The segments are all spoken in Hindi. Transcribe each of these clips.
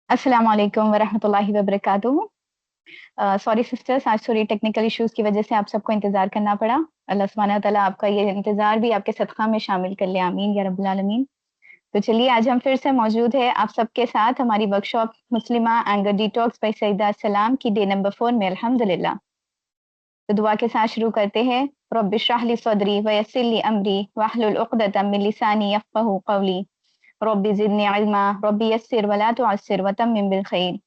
अस्सलामु अलैकुम वरहमतुल्लाहि वबरकातुहू। सॉरी सिस्टर्स, आज थोड़ी टेक्निकल इश्यूज़ की वज़ह से आप सबको इंतज़ार करना पड़ा। अल्लाह सुब्हानहू व तआला आपका ये इंतज़ार भी आपके सदक़ा में शामिल कर ले, आमीन या रब्बुल आलमीन। तो चलिए आज हम फिर से मौजूद हैं आप सबके साथ हमारी वर्कशॉप मुस्लिमा anger detox by Saida Salam की डे नंबर 4 में अल्हम्दुलिल्लाह। तो दुआ के साथ शुरू करते हैं। रब्बि इश्रह ली सदरी व यस्सिर ली अमरी वहलुल उक़दतम मिन लिसानी यफ़क़हू क़ौली। रब्बि ज़िदनी इल्मा रब्बि यस्सिर व ला तुअस्सिर व तम्मिम बिल ख़ैर।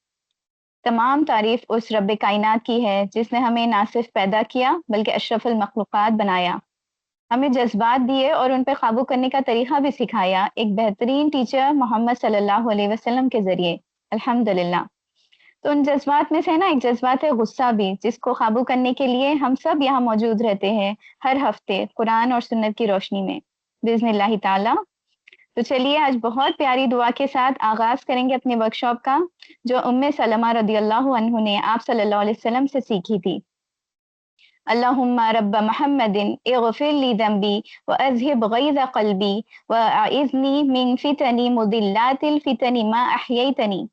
तमाम तारीफ़ उस रब्बे कायनात की है जिसने हमें ना सिर्फ़ पैदा किया बल्कि अशरफुल मख़लूक़ात बनाया। हमें जज़्बात दिए और उन पे क़ाबू करने का तरीक़ा भी सिखाया, एक बेहतरीन टीचर मोहम्मद सल्लल्लाहु अलैहि वसल्लम के ज़रिए, अल्हम्दुलिल्लाह। तो उन जज़्बात में से ना एक जज़्बात है गुस्सा भी, जिसको क़ाबू करने के लिए हम सब यहाँ मौजूद रहते हैं, हर हफ़्ते कुरान और सुन्नत की रोशनी में, बिइज़्निल्लाहि ताला। तो चलिए आज बहुत प्यारी दुआ के साथ आगाज़ करेंगे अपनी वर्कशॉप का, जो उम्मे सलमा रज़ियल्लाहु अन्हु ने आप सल्लल्लाहु अलैहि वसल्लम से सीखी थी। अल्लाहुम्मा रब्ब मुहम्मदिन इग़फ़िर ली ज़ंबी व अज़हिब ग़ैज़ क़ल्बी व अइज़नी मिन फ़ितनी मुदिल्लातिल फ़ितनी मा अहयैतनी।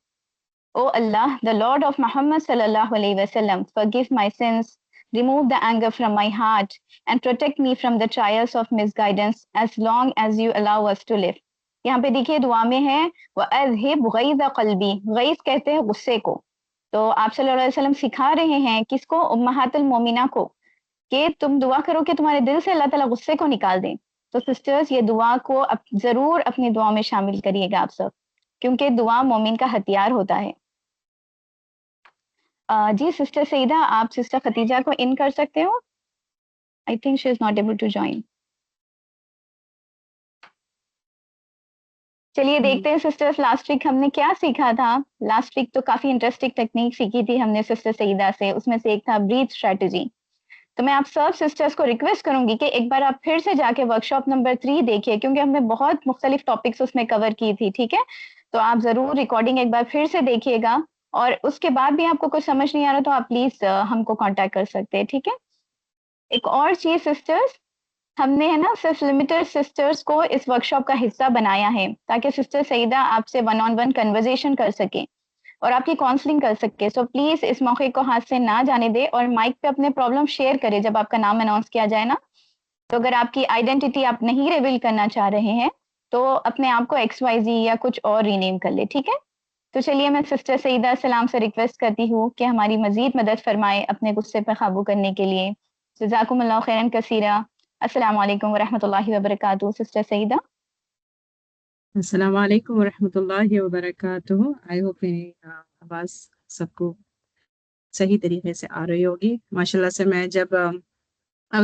O Allah, the Lord of Muhammad sallallahu alaihi wasallam, forgive my sins, remove the anger from my heart, and protect me from the trials of misguidance as long as you allow us to live. यहाँ पे देखिए दुआ में है वअज़हिब ग़ैज़ क़ल्बी, ग़ैज़ कहते हैं गुस्से को। तो आप सल्लल्लाहु अलैहि वसल्लम सिखा रहे हैं किसको? उम्महातुल मोमिना को, कि तुम दुआ करो कि तुम्हारे दिल से अल्लाह ताला गुस्से को निकाल दें। तो सिस्टर्स ये दुआ को ज़रूर अपनी दुआ में शामिल करिएगा आप सब, क्योंकि दुआ मोमिन का हथियार होता है। जी सिस्टर सईदा, आप सिस्टर खतीजा को इन कर सकते हो? I think she is not able to join. चलिए देखते हैं सिस्टर्स लास्ट वीक हमने क्या सीखा था। लास्ट वीक तो काफ़ी इंटरेस्टिंग टेक्नीक सीखी थी हमने सिस्टर सईदा से, उसमें से एक था ब्रीथ स्ट्रैटेजी। तो मैं आप सब सिस्टर्स को रिक्वेस्ट करूँगी कि एक बार आप फिर से जाके वर्कशॉप नंबर 3 देखिए, क्योंकि हमने बहुत मुख्तलिफ टॉपिक्स उसमें कवर की थी, ठीक है? तो आप ज़रूर रिकॉर्डिंग एक बार फिर से देखिएगा और उसके बाद भी आपको कुछ समझ नहीं आ रहा तो आप प्लीज़ हमको कॉन्टैक्ट कर सकते हैं, ठीक है? एक और चीज़ सिस्टर्स, हमने है ना सिर्फ लिमिटेड सिस्टर्स को इस वर्कशॉप का हिस्सा बनाया है, ताकि सिस्टर सईदा आपसे वन ऑन वन कन्वर्सेशन कर सकें और आपकी काउंसलिंग कर सके। सो प्लीज़ इस मौके को हाथ से ना जाने दें और माइक पे अपने प्रॉब्लम शेयर करें जब आपका नाम अनाउंस किया जाए ना। तो अगर आपकी आइडेंटिटी आप नहीं रिवील करना चाह रहे हैं, तो अपने आप को XYZ या कुछ और रीनेम कर लें, ठीक है? तो चलिए मैं सिस्टर सईदा सलाम से रिक्वेस्ट करती हूँ कि हमारी मज़ीद मदद फरमाएँ अपने गुस्से पे काबू करने के लिए। जज़ाकुमुल्लाहु खैरन कसीरा। अस्सलामु अलैकुम व रहमतुल्लाहि व बरकातुहू सिस्टर सईदा। अस्सलाम वालेकुम वरहमतुल्लाहि वबरकातुहू। आई होप मेरी आवाज़ सबको सही तरीके से आ रही होगी। माशाल्लाह से मैं जब I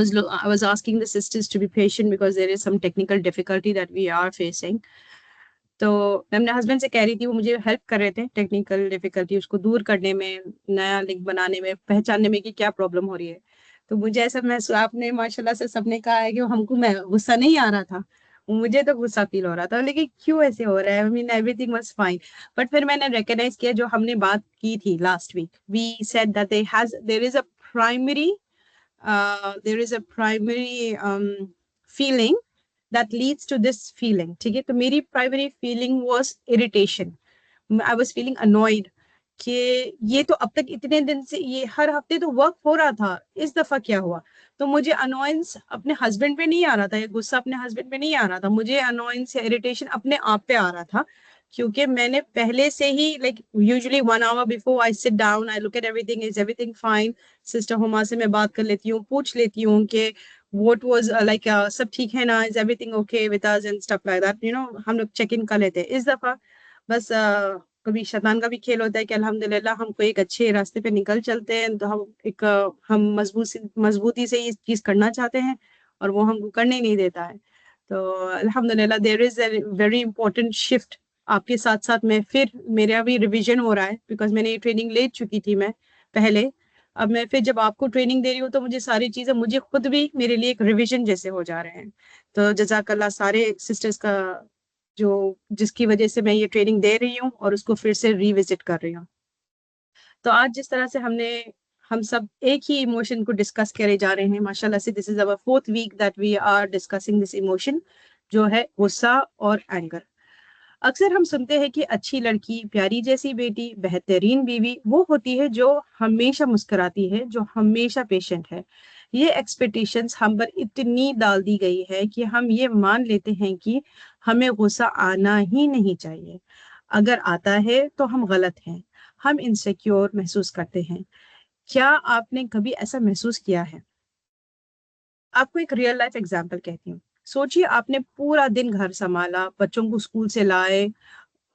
was asking the sisters to be patient because there is some technical difficulty that we are facing. तो मैं अपने हस्बैंड से कह रही थी, वो मुझे हेल्प कर रहे थे टेक्निकल डिफिकल्टी उसको दूर करने में, नया लिंक बनाने में, पहचानने में कि क्या प्रॉब्लम हो रही है। तो मुझे ऐसा महसूस, आपने माशाल्लाह से सबने कहा है कि हमको मैं गुस्सा नहीं आ रहा था, मुझे तो गुस्सा फील हो रहा था, लेकिन क्यों ऐसे हो रहा है? I mean everything was fine. But फिर मैंने रिकॉग्नाइज किया जो हमने बात की थी last week, we said that there is a primary there is a primary feeling that leads to this feeling. ठीक है, तो मेरी primary feeling was irritation. I was feeling annoyed कि ये तो अब तक इतने दिन से, ये हर हफ्ते तो वर्क हो रहा था, इस दफा क्या हुआ? तो मुझे अनोयंस अपने हस्बैंड पे नहीं आ रहा था, ये गुस्सा अपने हस्बैंड पे नहीं आ रहा था, मुझे अनोयंस या इरिटेशन अपने आप पे आ रहा था, क्योंकि मैंने पहले से ही like usually 1 hour before I sit down, I look at everything, is everything fine, sister Huma से मैं बात कर लेती हूँ, पूछ लेती हूँ कि what was like सब ठीक है ना, is everything okay with us and stuff like that, you know, हम लोग चेक इन कर लेते हैं। इस दफा बस कभी शैतान का भी खेल होता है कि अल्हम्दुलिल्लाह हमको एक अच्छे रास्ते पे निकल चलते हैं, तो हम एक हम मजबूती से ये चीज करना चाहते हैं और वो हमको करने ही नहीं देता है। तो अल्हम्दुलिल्लाह there is a very important shift. आपके साथ साथ मैं फिर मेरा भी रिवीजन हो रहा है, बिकॉज मैंने ये ट्रेनिंग ले चुकी थी मैं पहले। अब मैं फिर जब आपको ट्रेनिंग दे रही हूँ तो मुझे सारी चीजें, मुझे खुद भी मेरे लिए एक रिवीजन जैसे हो जा रहे हैं। तो जज़ाकल्लाह सारे सिस्टर्स का, जो जिसकी वजह से मैं ये ट्रेनिंग दे रही हूँ और उसको फिर से रिविजिट कर रही हूँ। तो आज जिस तरह से हम सब एक ही इमोशन को डिस्कस करे जा रहे हैं, माशाल्लाह से this is our 4th week that we are discussing this emotion, जो है गुस्सा और एंगर। अक्सर हम सुनते हैं कि अच्छी लड़की, प्यारी जैसी बेटी, बेहतरीन बीवी वो होती है जो हमेशा मुस्कुराती है, जो हमेशा पेशेंट है। ये एक्सपेक्टेशंस हम पर इतनी डाल दी गई है कि हम ये मान लेते हैं कि हमें गुस्सा आना ही नहीं चाहिए। अगर आता है तो हम गलत हैं, हम इनसिक्योर महसूस करते हैं। क्या आपने कभी ऐसा महसूस किया है? आपको एक रियल लाइफ एग्जांपल कहती हूँ। सोचिए आपने पूरा दिन घर संभाला, बच्चों को स्कूल से लाए,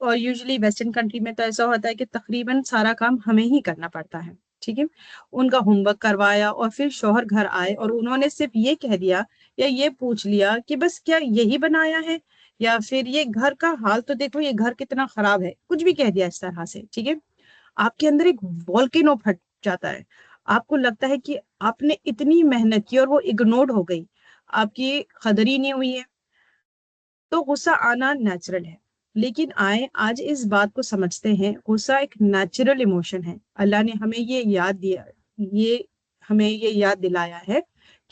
और यूजुअली वेस्टर्न कंट्री में तो ऐसा होता है कि तकरीबन सारा काम हमें ही करना पड़ता है, ठीक है। उनका होमवर्क करवाया और फिर शौहर घर आए और उन्होंने सिर्फ ये कह दिया या ये पूछ लिया कि बस क्या यही बनाया है, या फिर ये घर का हाल तो देखो, ये घर कितना खराब है, कुछ भी कह दिया इस तरह से, ठीक है। आपके अंदर एक वॉल्केनो फट जाता है। आपको लगता है कि आपने इतनी मेहनत की और वो इग्नोर्ड हो गई, आपकी कदर ही नहीं हुई है। तो गुस्सा आना नेचुरल है, लेकिन आए आज इस बात को समझते हैं, गुस्सा एक नेचुरल इमोशन है। अल्लाह ने हमें ये याद दिया, ये हमें ये याद दिलाया है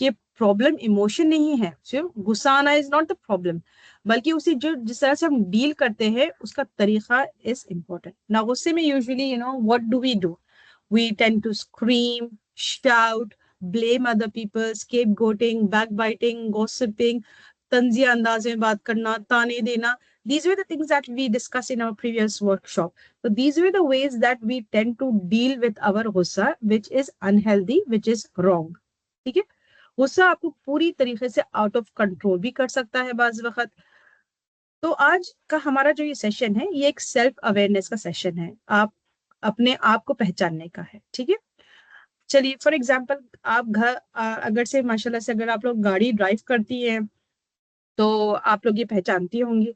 कि प्रॉब्लम इमोशन नहीं है, सिर्फ गुस्सा आना इज नॉट द प्रॉब्लम, बल्कि उसी जो जिस तरह से हम डील करते हैं उसका तरीका इज इम्पोर्टेंट ना। गुस्से में usually what do we do? We tend to scream, shout, blame other people, scapegoating, backbiting, gossiping, तंजिया अंदाज में बात करना, ताने देना. These were the things that we discussed in our previous workshop. So these were the ways that we tend to deal with our गुस्सा, which is unhealthy, which is wrong. ठीक है? गुस्सा आपको पूरी तरीके से आउट ऑफ कंट्रोल भी कर सकता है बाज वक्त। तो आज का हमारा जो ये सेशन है, ये एक सेल्फ अवेयरनेस का सेशन है। आप अपने आप को पहचानने का है, ठीक है। चलिए फॉर एग्जांपल, आप अगर से माशाल्लाह से अगर आप लोग गाड़ी ड्राइव करती हैं तो आप लोग ये पहचानती होंगी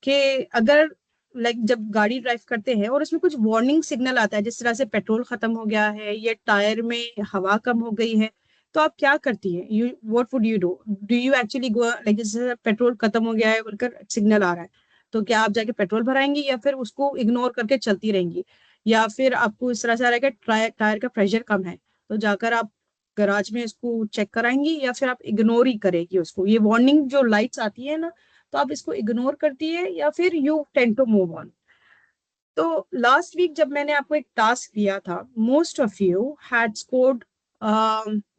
कि अगर लाइक जब गाड़ी ड्राइव करते हैं और उसमें कुछ वार्निंग सिग्नल आता है, जिस तरह से पेट्रोल खत्म हो गया है या टायर में हवा कम हो गई है, तो आप क्या करती हैं? You what would you do you actually go, like जैसे पेट्रोल खत्म हो गया है बोलकर सिग्नल आ रहा है, तो क्या आप जाके पेट्रोल भराएंगी या फिर उसको इग्नोर करके चलती रहेंगी? या फिर आपको इस तरह से आ रहा है कि टायर का प्रेशर कम है, तो जाकर आप गराज में इसको चेक कराएंगी, या फिर आप इग्नोर ही करेगी उसको? ये वार्निंग जो लाइट्स आती है ना, तो आप इसको इग्नोर करती है या फिर you tend to move on? तो लास्ट वीक जब मैंने आपको एक टास्क दिया था, most of you had scored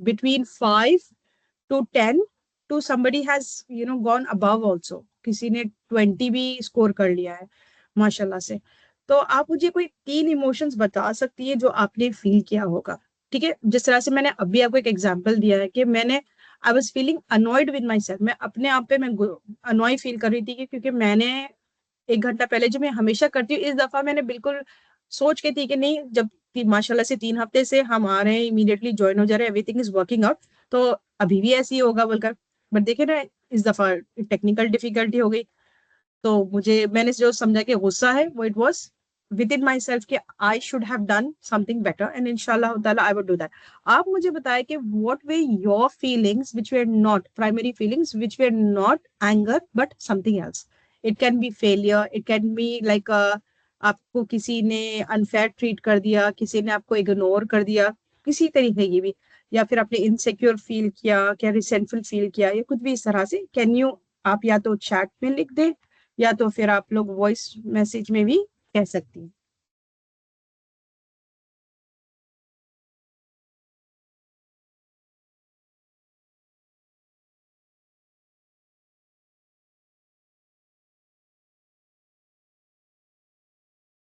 between 5 to 10, to somebody has gone above also, किसी ने 20 भी स्कोर कर लिया है माशाल्लाह से। तो आप मुझे कोई 3 इमोशंस बता सकती है जो आपने फील किया होगा? ठीक है, जिस तरह से मैंने अभी आपको एक एग्जांपल दिया है कि मैंने I was feeling annoyed with my self, मैं अपने आप पे मैं अनॉय फील कर रही थी क्योंकि मैंने 1 घंटा पहले जो मैं हमेशा करती हूँ, इस दफा मैंने बिल्कुल सोच के थी कि नहीं, जब माशाल्लाह से 3 हफ्ते से हम आ रहे हैं, इमीडिएटली ज्वाइन हो जा रहे हैं, एवरीथिंग इज वर्किंग आउट, तो अभी भी ऐसे ही होगा बोलकर। बट देखे ना, इस दफा टेक्निकल डिफिकल्टी हो गई। तो मैंने जो समझा कि गुस्सा है वो it was within myself कि I should have done something better and इंशाल्लाह ताला आई वुड डू दैट। आप मुझे बताएं कि what way your feelings which were not primary feelings, which were not anger but something else. It can be failure, it can be like आपको किसी ने अनफेयर ट्रीट कर दिया, किसी ने आपको इग्नोर कर दिया, किसी तरीके की भी, या फिर आपने इनसिक्योर फील किया, क्या रिसेंटफुल फील किया, या कुछ भी इस तरह से। कैन यू, आप या तो चैट में लिख दें या तो फिर आप लोग वॉइस मैसेज में भी कह सकती हैं।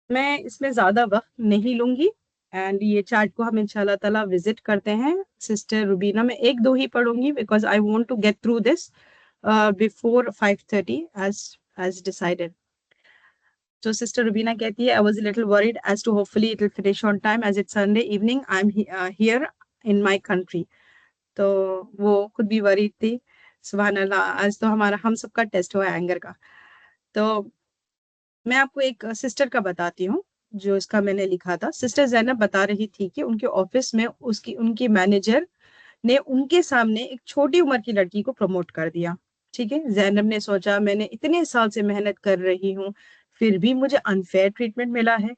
मैं इसमें ज्यादा वक्त नहीं लूंगी, एंड ये चार्ट को हम इंशाल्लाह ताला विजिट करते हैं। सिस्टर रुबीना, मैं एक दो ही पढ़ूंगी because I want to get through this before 5:30 as decided. So Sister Rubina कहती है, I was a little worried as to hopefully it will finish on time as it's Sunday evening. Here in my country. तो वो खुद भी वरीड थी। सुबहान अल्लाह, आज तो हम सबका टेस्ट हुआ है एंगर का। तो मैं आपको एक सिस्टर का बताती हूँ जो इसका मैंने लिखा था। सिस्टर जैनब बता रही थी कि उनके ऑफिस में उनकी मैनेजर ने उनके सामने एक छोटी उम्र की लड़की को प्रमोट कर दिया। ठीक है, जैनब ने सोचा मैंने इतने साल से मेहनत कर रही हूँ, फिर भी मुझे अनफेयर ट्रीटमेंट मिला है।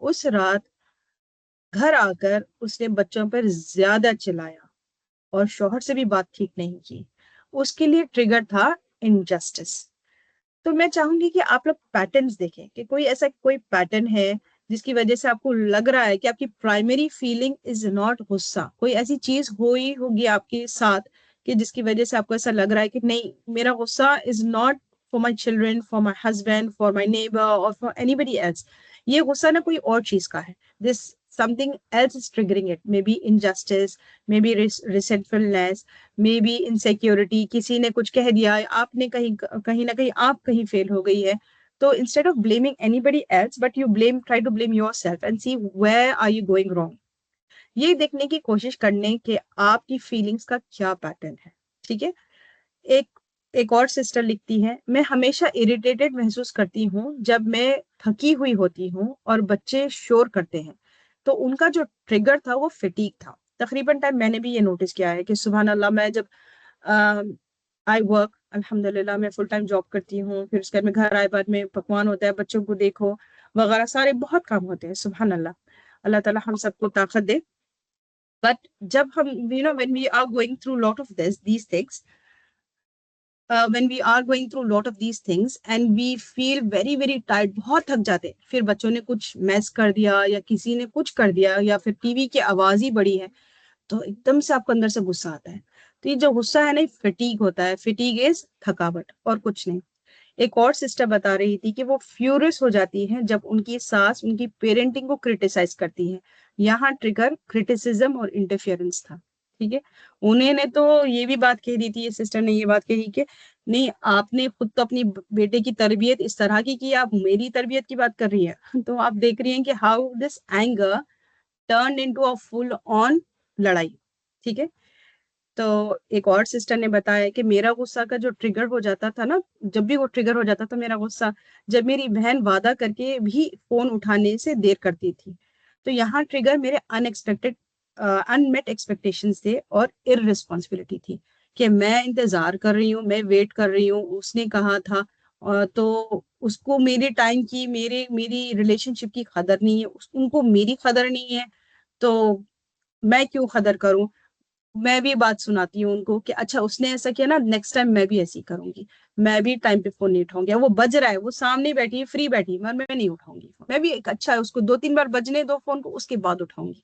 उस रात घर आकर उसने बच्चों पर ज्यादा चिल्लाया और शौहर से भी बात ठीक नहीं की। उसके लिए ट्रिगर था इनजस्टिस। तो मैं चाहूंगी कि आप लोग पैटर्न्स देखें कि कोई ऐसा कोई पैटर्न है जिसकी वजह से आपको लग रहा है कि आपकी प्राइमरी फीलिंग इज नॉट गुस्सा। कोई ऐसी चीज हुई होगी आपके साथ कि जिसकी वजह से आपको ऐसा लग रहा है कि नहीं, मेरा गुस्सा is not for my children, for my husband, for my neighbour और फॉर एनीबडी एल्स। ये गुस्सा ना कोई और चीज का है। This something else is triggering it, maybe injustice, maybe resentfulness, maybe insecurity, किसी ने कुछ कह दिया, आपने कहीं कहीं ना कहीं आप कहीं फेल हो गई है। तो instead of blaming anybody else, but you try to blame yourself and see where are you going wrong। ये देखने की कोशिश करने के आपकी फीलिंग्स का क्या पैटर्न है। ठीक है। एक एक और सिस्टर लिखती है, मैं हमेशा इरिटेटेड महसूस करती हूँ जब मैं थकी हुई होती हूँ और बच्चे शोर करते हैं। तो उनका जो ट्रिगर था वो फिटीक था। तकरीबन टाइम मैंने भी ये नोटिस किया है कि सुबहान अल्लाह, मैं जब आई वर्क, अल्हम्दुलिल्लाह मैं फुल टाइम जॉब करती हूँ, फिर उसके बाद में घर आए, बाद में पकवान होता है, बच्चों को देखो वगैरह, सारे बहुत काम होते हैं। सुबहान अल्लाह, अल्लाह ताला हम सबको ताकत दे। बट जब हम when we are going through lot of these things, when we are going through lot of these things and we feel very very tired, बहुत थक जाते हैं, फिर बच्चों ने कुछ मैस कर दिया या किसी ने कुछ कर दिया या फिर टीवी की आवाज ही बड़ी है, तो एकदम से आपको अंदर से गुस्सा आता है। तो ये जो गुस्सा है ना, फिटीग होता है। फिटीग इज थकावट और कुछ नहीं। एक और सिस्टर बता रही थी कि वो फ्यूरियस हो जाती है जब उनकी सास उनकी पेरेंटिंग को क्रिटिसाइज करती है। यहाँ ट्रिगर क्रिटिसिज्म और इंटरफियरेंस था। ठीक है। उन्होंने तो ये भी बात कह दी थी, ये सिस्टर ने ये बात कही कि नहीं, आपने खुद तो अपनी बेटे की तरबियत इस तरह की आप मेरी तरबियत की बात कर रही है। तो आप देख रही हैं कि how this anger turn into a full on लड़ाई। ठीक है। तो एक और सिस्टर ने बताया कि मेरा गुस्सा का जो ट्रिगर हो जाता था ना, जब भी वो ट्रिगर हो जाता था मेरा गुस्सा, जब मेरी बहन वादा करके भी फोन उठाने से देर करती थी। तो यहाँ ट्रिगर मेरे अनएक्सपेक्टेड अनमेट एक्सपेक्टेशंस थे और इररिस्पॉन्सिबिलिटी थी कि मैं इंतजार कर रही हूँ, मैं वेट कर रही हूँ, उसने कहा था, तो उसको मेरे टाइम की, मेरी रिलेशनशिप की कदर नहीं है, उनको मेरी कदर नहीं है, तो मैं क्यों कदर करूं। मैं भी बात सुनाती हूँ उनको कि अच्छा उसने ऐसा किया ना, नेक्स्ट टाइम मैं भी ऐसी करूंगी, मैं भी टाइम पे फोन नहीं उठाऊंगी। वो बज रहा है, वो सामने बैठी है, फ्री बैठी है, मगर मैं नहीं उठाऊंगी। मैं भी एक अच्छा है, उसको 2-3 बार बजने दो फोन को, उसके बाद उठाऊंगी।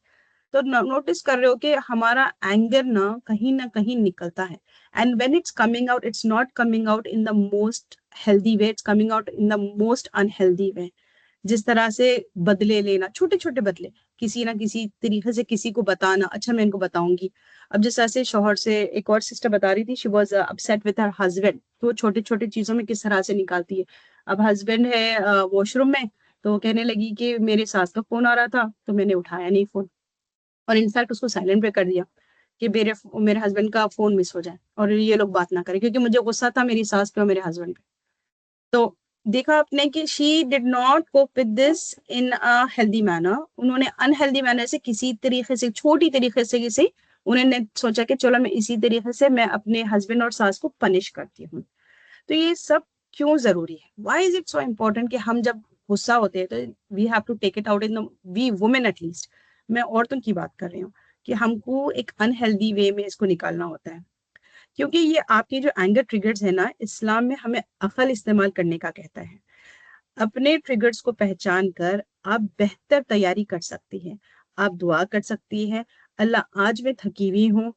तो नोटिस कर रहे हो कि हमारा एंगर ना कहीं निकलता है। And when it's coming out, it's not coming out in the most healthy way, it's coming out in the most unhealthy वे। जिस तरह से बदले लेना, छोटे छोटे बदले, किसी ना किसी तरीके से किसी को बताना, अच्छा मैं इनको बताऊंगी। अब जिस तरह से शोहर से, एक और सिस्टर बता रही थी, she was upset with her husband, तो छोटे छोटे चीजों में किस तरह से निकालती है। अब हस्बैंड है वॉशरूम में, तो कहने लगी कि मेरे सास का फोन आ रहा था तो मैंने उठाया नहीं फोन, और इनफैक्ट उसको साइलेंट पे कर दिया कि मेरे हस्बैंड का फोन मिस हो जाए और ये लोग बात ना करें, क्योंकि मुझे गुस्सा था मेरी सास पे और मेरे हस्बैंड पे। तो देखा आपने कि she did not cope with this in a healthy manner. उन्होंने अनहेल्दी मैनर से, किसी तरीके से, छोटी तरीके से किसी, उन्होंने सोचा कि चलो मैं इसी तरीके से मैं अपने हस्बैंड और सास को पनिश करती हूँ। तो ये सब क्यों जरूरी है? Why is it so important कि हम जब गुस्सा होते हैं तो we have to take it out in the, we women at least, मैं औरतों की बात कर रही हूँ, कि हमको एक अनहेल्दी वे में इसको निकालना होता है। क्योंकि ये आपके जो एंगर ट्रिगर्स है ना, इस्लाम में हमें अकल इस्तेमाल करने का कहता है। अपने ट्रिगर्स को पहचान कर आप बेहतर तैयारी कर सकती हैं। आप दुआ कर सकती हैं, अल्लाह आज मैं थकी हुई हूँ,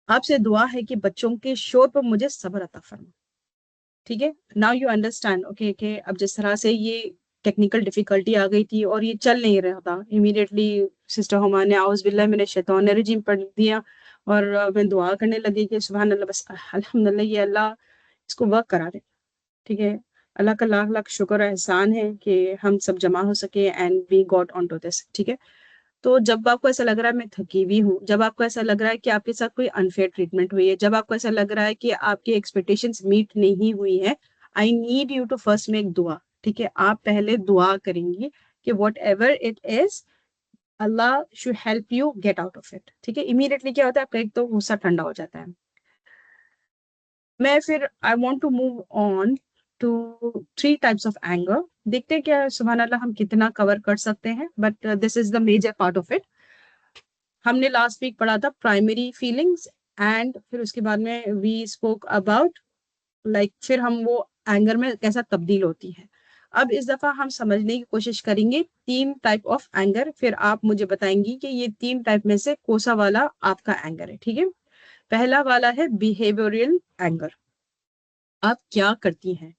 आपसे दुआ है कि बच्चों के शोर पर मुझे सब्र अता फरमा। ठीक है। नाउ यू अंडरस्टैंड, ओके, कि अब जिस तरह से ये टेक्निकल डिफिकल्टी आ गई थी और ये चल नहीं रहा था, इमीडिएटली सिस्टर हुमा ने आउज़ बिल्लाह मिनश शैतानिर रजीम पढ़ दिया और मैं दुआ करने लगी कि सुभान अल्लाह, बस अल्हम्दुलिल्लाह, ये अल्लाह इसको वर्क करा दे। ठीक है। अल्लाह का लाख लाख शुक्र और एहसान है कि हम सब जमा हो सके and we got on to this. ठीक है। तो जब आपको ऐसा लग रहा है मैं थकी हुई हूँ, जब आपको ऐसा लग रहा है कि आपके साथ कोई अनफेयर ट्रीटमेंट हुई है, जब आपको ऐसा लग रहा है कि आपकी एक्सपेक्टेशंस मीट नहीं हुई है, I need you to first make दुआ। ठीक है। आप पहले दुआ करेंगी कि whatever it is, Allah should help you get out of it. ठीक है। इमीडिएटली क्या होता है, आपका एक तो गुस्सा ठंडा हो जाता है। मैं फिर I want to move on to 3 types of anger. देखते हैं क्या सुभान अल्लाह हम कितना कवर कर सकते हैं, but this is the major part of it. हमने लास्ट वीक पढ़ा था प्राइमरी फीलिंग्स, एंड फिर उसके बाद में वी स्पोक अबाउट लाइक, फिर हम वो एंगर में कैसा तब्दील होती है। अब इस दफा हम समझने की कोशिश करेंगे 3 टाइप ऑफ एंगर, फिर आप मुझे बताएंगी कि ये 3 टाइप में से कौन सा वाला आपका एंगर है। ठीक है, पहला वाला है बिहेवियरल एंगर। आप क्या करती हैं,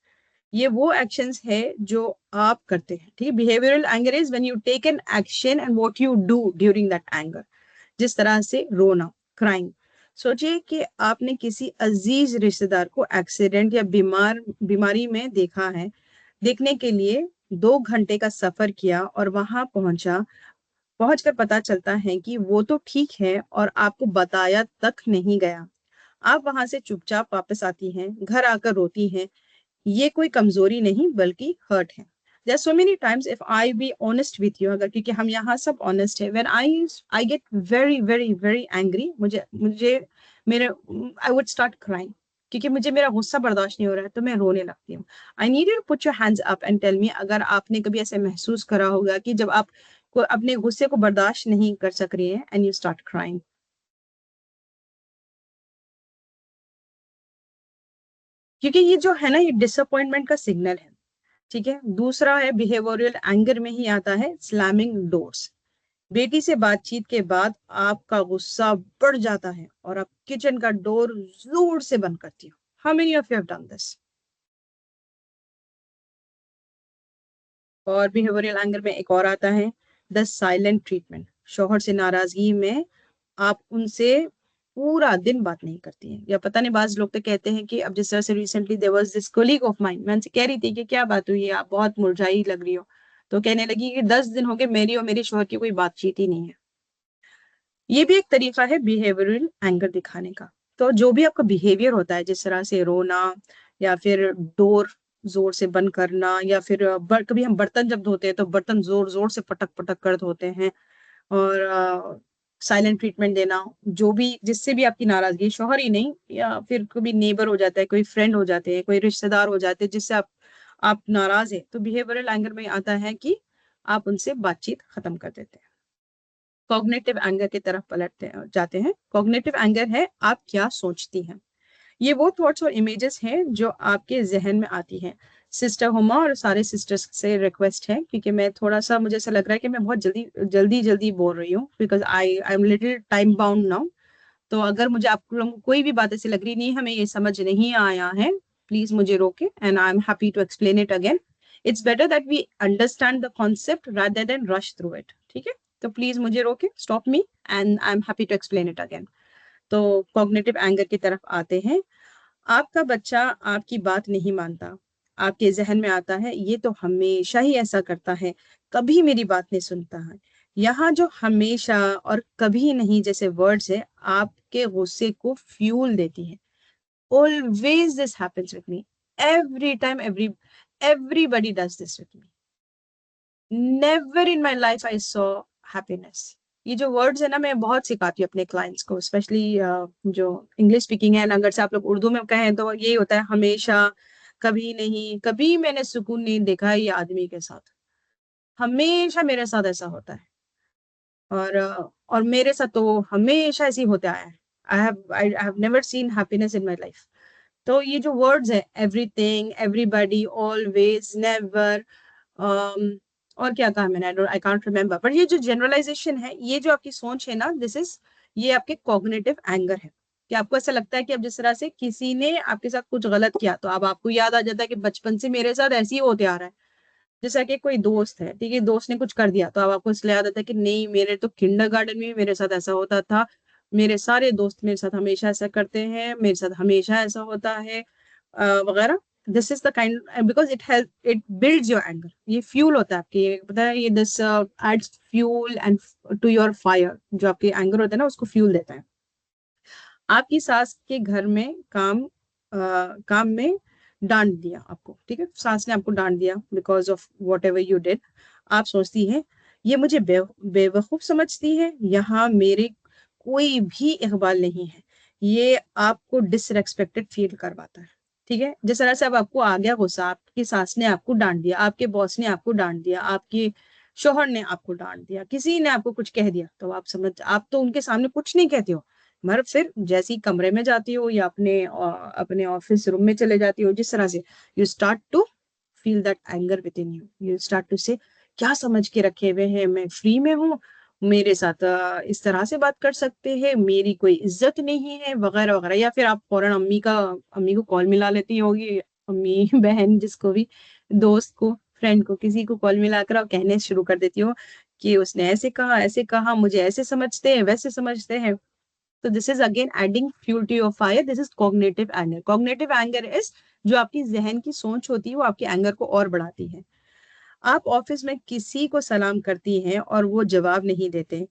ये वो एक्शंस है जो आप करते हैं। ठीक है, behavioural anger is when you take an action and what you do during that anger. जिस तरह से रोना, क्राइंग। सोचिए कि आपने किसी अजीज रिश्तेदार को एक्सीडेंट या बीमारी में देखा है, देखने के लिए 2 घंटे का सफर किया और वहां पहुंचकर पता चलता है कि वो तो ठीक है और आपको बताया तक नहीं गया। आप वहां से चुपचाप वापस आती हैं, घर आकर रोती हैं। ये कोई कमजोरी नहीं बल्कि हर्ट है। There are so many times if I be honest with you, अगर क्योंकि हम यहाँ सब honest है, when I get very very very angry, मुझे मुझे मेरे I would start crying, क्योंकि मुझे मेरा गुस्सा बर्दाश्त नहीं हो रहा है तो मैं रोने लगती हूँ। I need you to put your hands up and tell me अगर आपने कभी ऐसे महसूस करा होगा कि जब आप को अपने गुस्से को बर्दाश्त नहीं कर सक रही है and you start crying। क्योंकि ये जो है ना, ये डिसअपॉइंटमेंट का सिग्नल है। ठीक है, दूसरा है बिहेवियरल एंगर में ही आता है स्लैमिंग डोर्स। बेटी से बातचीत के बाद आपका गुस्सा बढ़ जाता है और आप किचन का डोर जोर से बंद करती हो। How many of you have done this? और बिहेवियरल एंगर में एक और आता है द साइलेंट ट्रीटमेंट। शौहर से नाराजगी में आप उनसे पूरा दिन बात नहीं करती हैं, या पता नहीं, बाज लोग तो कहते हैं कि अब जिस तरह से recently there was this colleague of mine, मैं उनसे कह रही थी कि क्या बात हुई है, आप बहुत मुरझाई लग रही हो, तो कहने लगी कि 10 दिन हो गए मेरी और मेरे शौहर की कोई बातचीत ही नहीं है। ये भी एक तरीका है बिहेवियरल एंगर दिखाने का। तो जो भी आपका बिहेवियर होता है, जिस तरह से रोना या फिर डोर जोर से बंद करना, या फिर कभी हम बर्तन जब धोते हैं तो बर्तन जोर जोर से पटक पटक कर धोते हैं, और साइलेंट ट्रीटमेंट देना, जो भी जिससे भी आपकी नाराजगी, शौहर ही नहीं, या फिर कभी नेबर हो जाता है, कोई फ्रेंड हो जाते हैं, कोई रिश्तेदार हो जाते हैं जिससे आप नाराज है, तो बिहेवियरल एंगर में आता है कि आप उनसे बातचीत खत्म कर देते हैं। कॉग्निटिव एंगर की तरफ पलटते जाते हैं। कॉग्निटिव एंगर है आप क्या सोचती हैं। ये वो थॉट्स और इमेजेस हैं जो आपके जहन में आती हैं। सिस्टर हुमा और सारे सिस्टर्स से रिक्वेस्ट है, क्योंकि मैं थोड़ा सा, मुझे ऐसा लग रहा है कि मैं बहुत जल्दी बोल रही हूँ, because I am little time bound now. तो अगर मुझे आप लोगों को कोई भी बात ऐसी लग रही नहीं, हमें ये समझ नहीं आया है, प्लीज मुझे रोके and I am happy to explain it again. It's better that we understand the concept rather than rush through it. ठीक है, तो प्लीज मुझे रोके, stop me, and I am happy to explain it again. तो कॉग्निटिव एंगर की तरफ आते हैं। आपका बच्चा आपकी बात नहीं मानता, आपके जहन में आता है ये तो हमेशा ही ऐसा करता है, कभी मेरी बात नहीं सुनता है। यहाँ जो हमेशा और कभी नहीं जैसे वर्ड्स है आपके गुस्से को फ्यूल देती है। Always this happens with me, every time, everybody does this with me. Never in my life I saw happiness. ये जो वर्ड्स है ना, मैं बहुत सिखाती हूँ अपने क्लाइंट्स को, स्पेशली जो इंग्लिश स्पीकिंग है। अगर से आप लोग उर्दू में कहें तो यही होता है, हमेशा, कभी नहीं, कभी मैंने सुकून नहीं देखा है ये आदमी के साथ, हमेशा मेरे साथ ऐसा होता है, और मेरे साथ तो हमेशा ऐसे ही होते आया है। I have never seen happiness in my life. तो ये जो वर्ड्स है, एवरीथिंग, एवरीबॉडी, ऑलवेज, नेवर, और क्या कहा मैंने, आई कांट रिमेम्बर, बट ये जो जनरलाइजेशन है, ये जो आपकी सोच है ना, ये आपके कॉग्निटिव एंगर है। कि आपको ऐसा लगता है कि अब जिस तरह से किसी ने आपके साथ कुछ गलत किया तो अब आपको याद आ जाता है कि बचपन से मेरे साथ ऐसे ही होते आ रहा है। जैसा कि कोई दोस्त है, ठीक है, दोस्त ने कुछ कर दिया तो अब आपको इसलिए याद आता है कि नहीं, मेरे तो किंडरगार्टन में मेरे साथ ऐसा होता था, मेरे सारे दोस्त मेरे साथ हमेशा ऐसा करते हैं, मेरे साथ हमेशा ऐसा होता है, वगैरह। This is the kind, because it builds your anger, ये फ्यूल होता है आपके, ये पता है, ये this adds fuel and to your fire, जो आपके एंगर होता है ना उसको फ्यूल देता है। आपकी सास के घर में काम में डांट दिया आपको, ठीक है, सास ने आपको डांट दिया because of what ever you did. आप सोचती हैं ये मुझे बेवकूफ समझती है, यहाँ मेरे कोई भी इकबाल नहीं है, ये आपको डिसरेस्पेक्टेड फील करवाता है। ठीक है, जिस तरह से अब आपको आ गया गुस्सा, आपकी सास ने आपको डांट दिया, आपके बॉस ने आपको डांट दिया, आपके शोहर ने आपको डांट दिया, किसी ने आपको कुछ कह दिया, तो आप तो उनके सामने कुछ नहीं कहते हो, मगर फिर जैसे ही कमरे में जाती हो या अपने ऑफिस रूम में चले जाती हो, जिस तरह से you start to feel that anger within you start to say क्या समझ के रखे हुए हैं, मैं फ्री में हूँ, मेरे साथ इस तरह से बात कर सकते हैं, मेरी कोई इज्जत नहीं है वगैरह वगैरह। या फिर आप फौरन अम्मी को कॉल मिला लेती होगी, अम्मी बहन जिसको भी, दोस्त को, फ्रेंड को, किसी को कॉल मिलाकर आप कहने शुरू कर देती हो कि उसने ऐसे कहा, मुझे ऐसे समझते हैं, वैसे समझते हैं। तो this is again adding fuel to your fire, this is cognitive anger. Cognitive anger is जो आपकी जहन की सोच होती है वो आपके एंगर को और बढ़ाती है। आप ऑफिस में किसी को सलाम करती हैं और वो जवाब नहीं देते,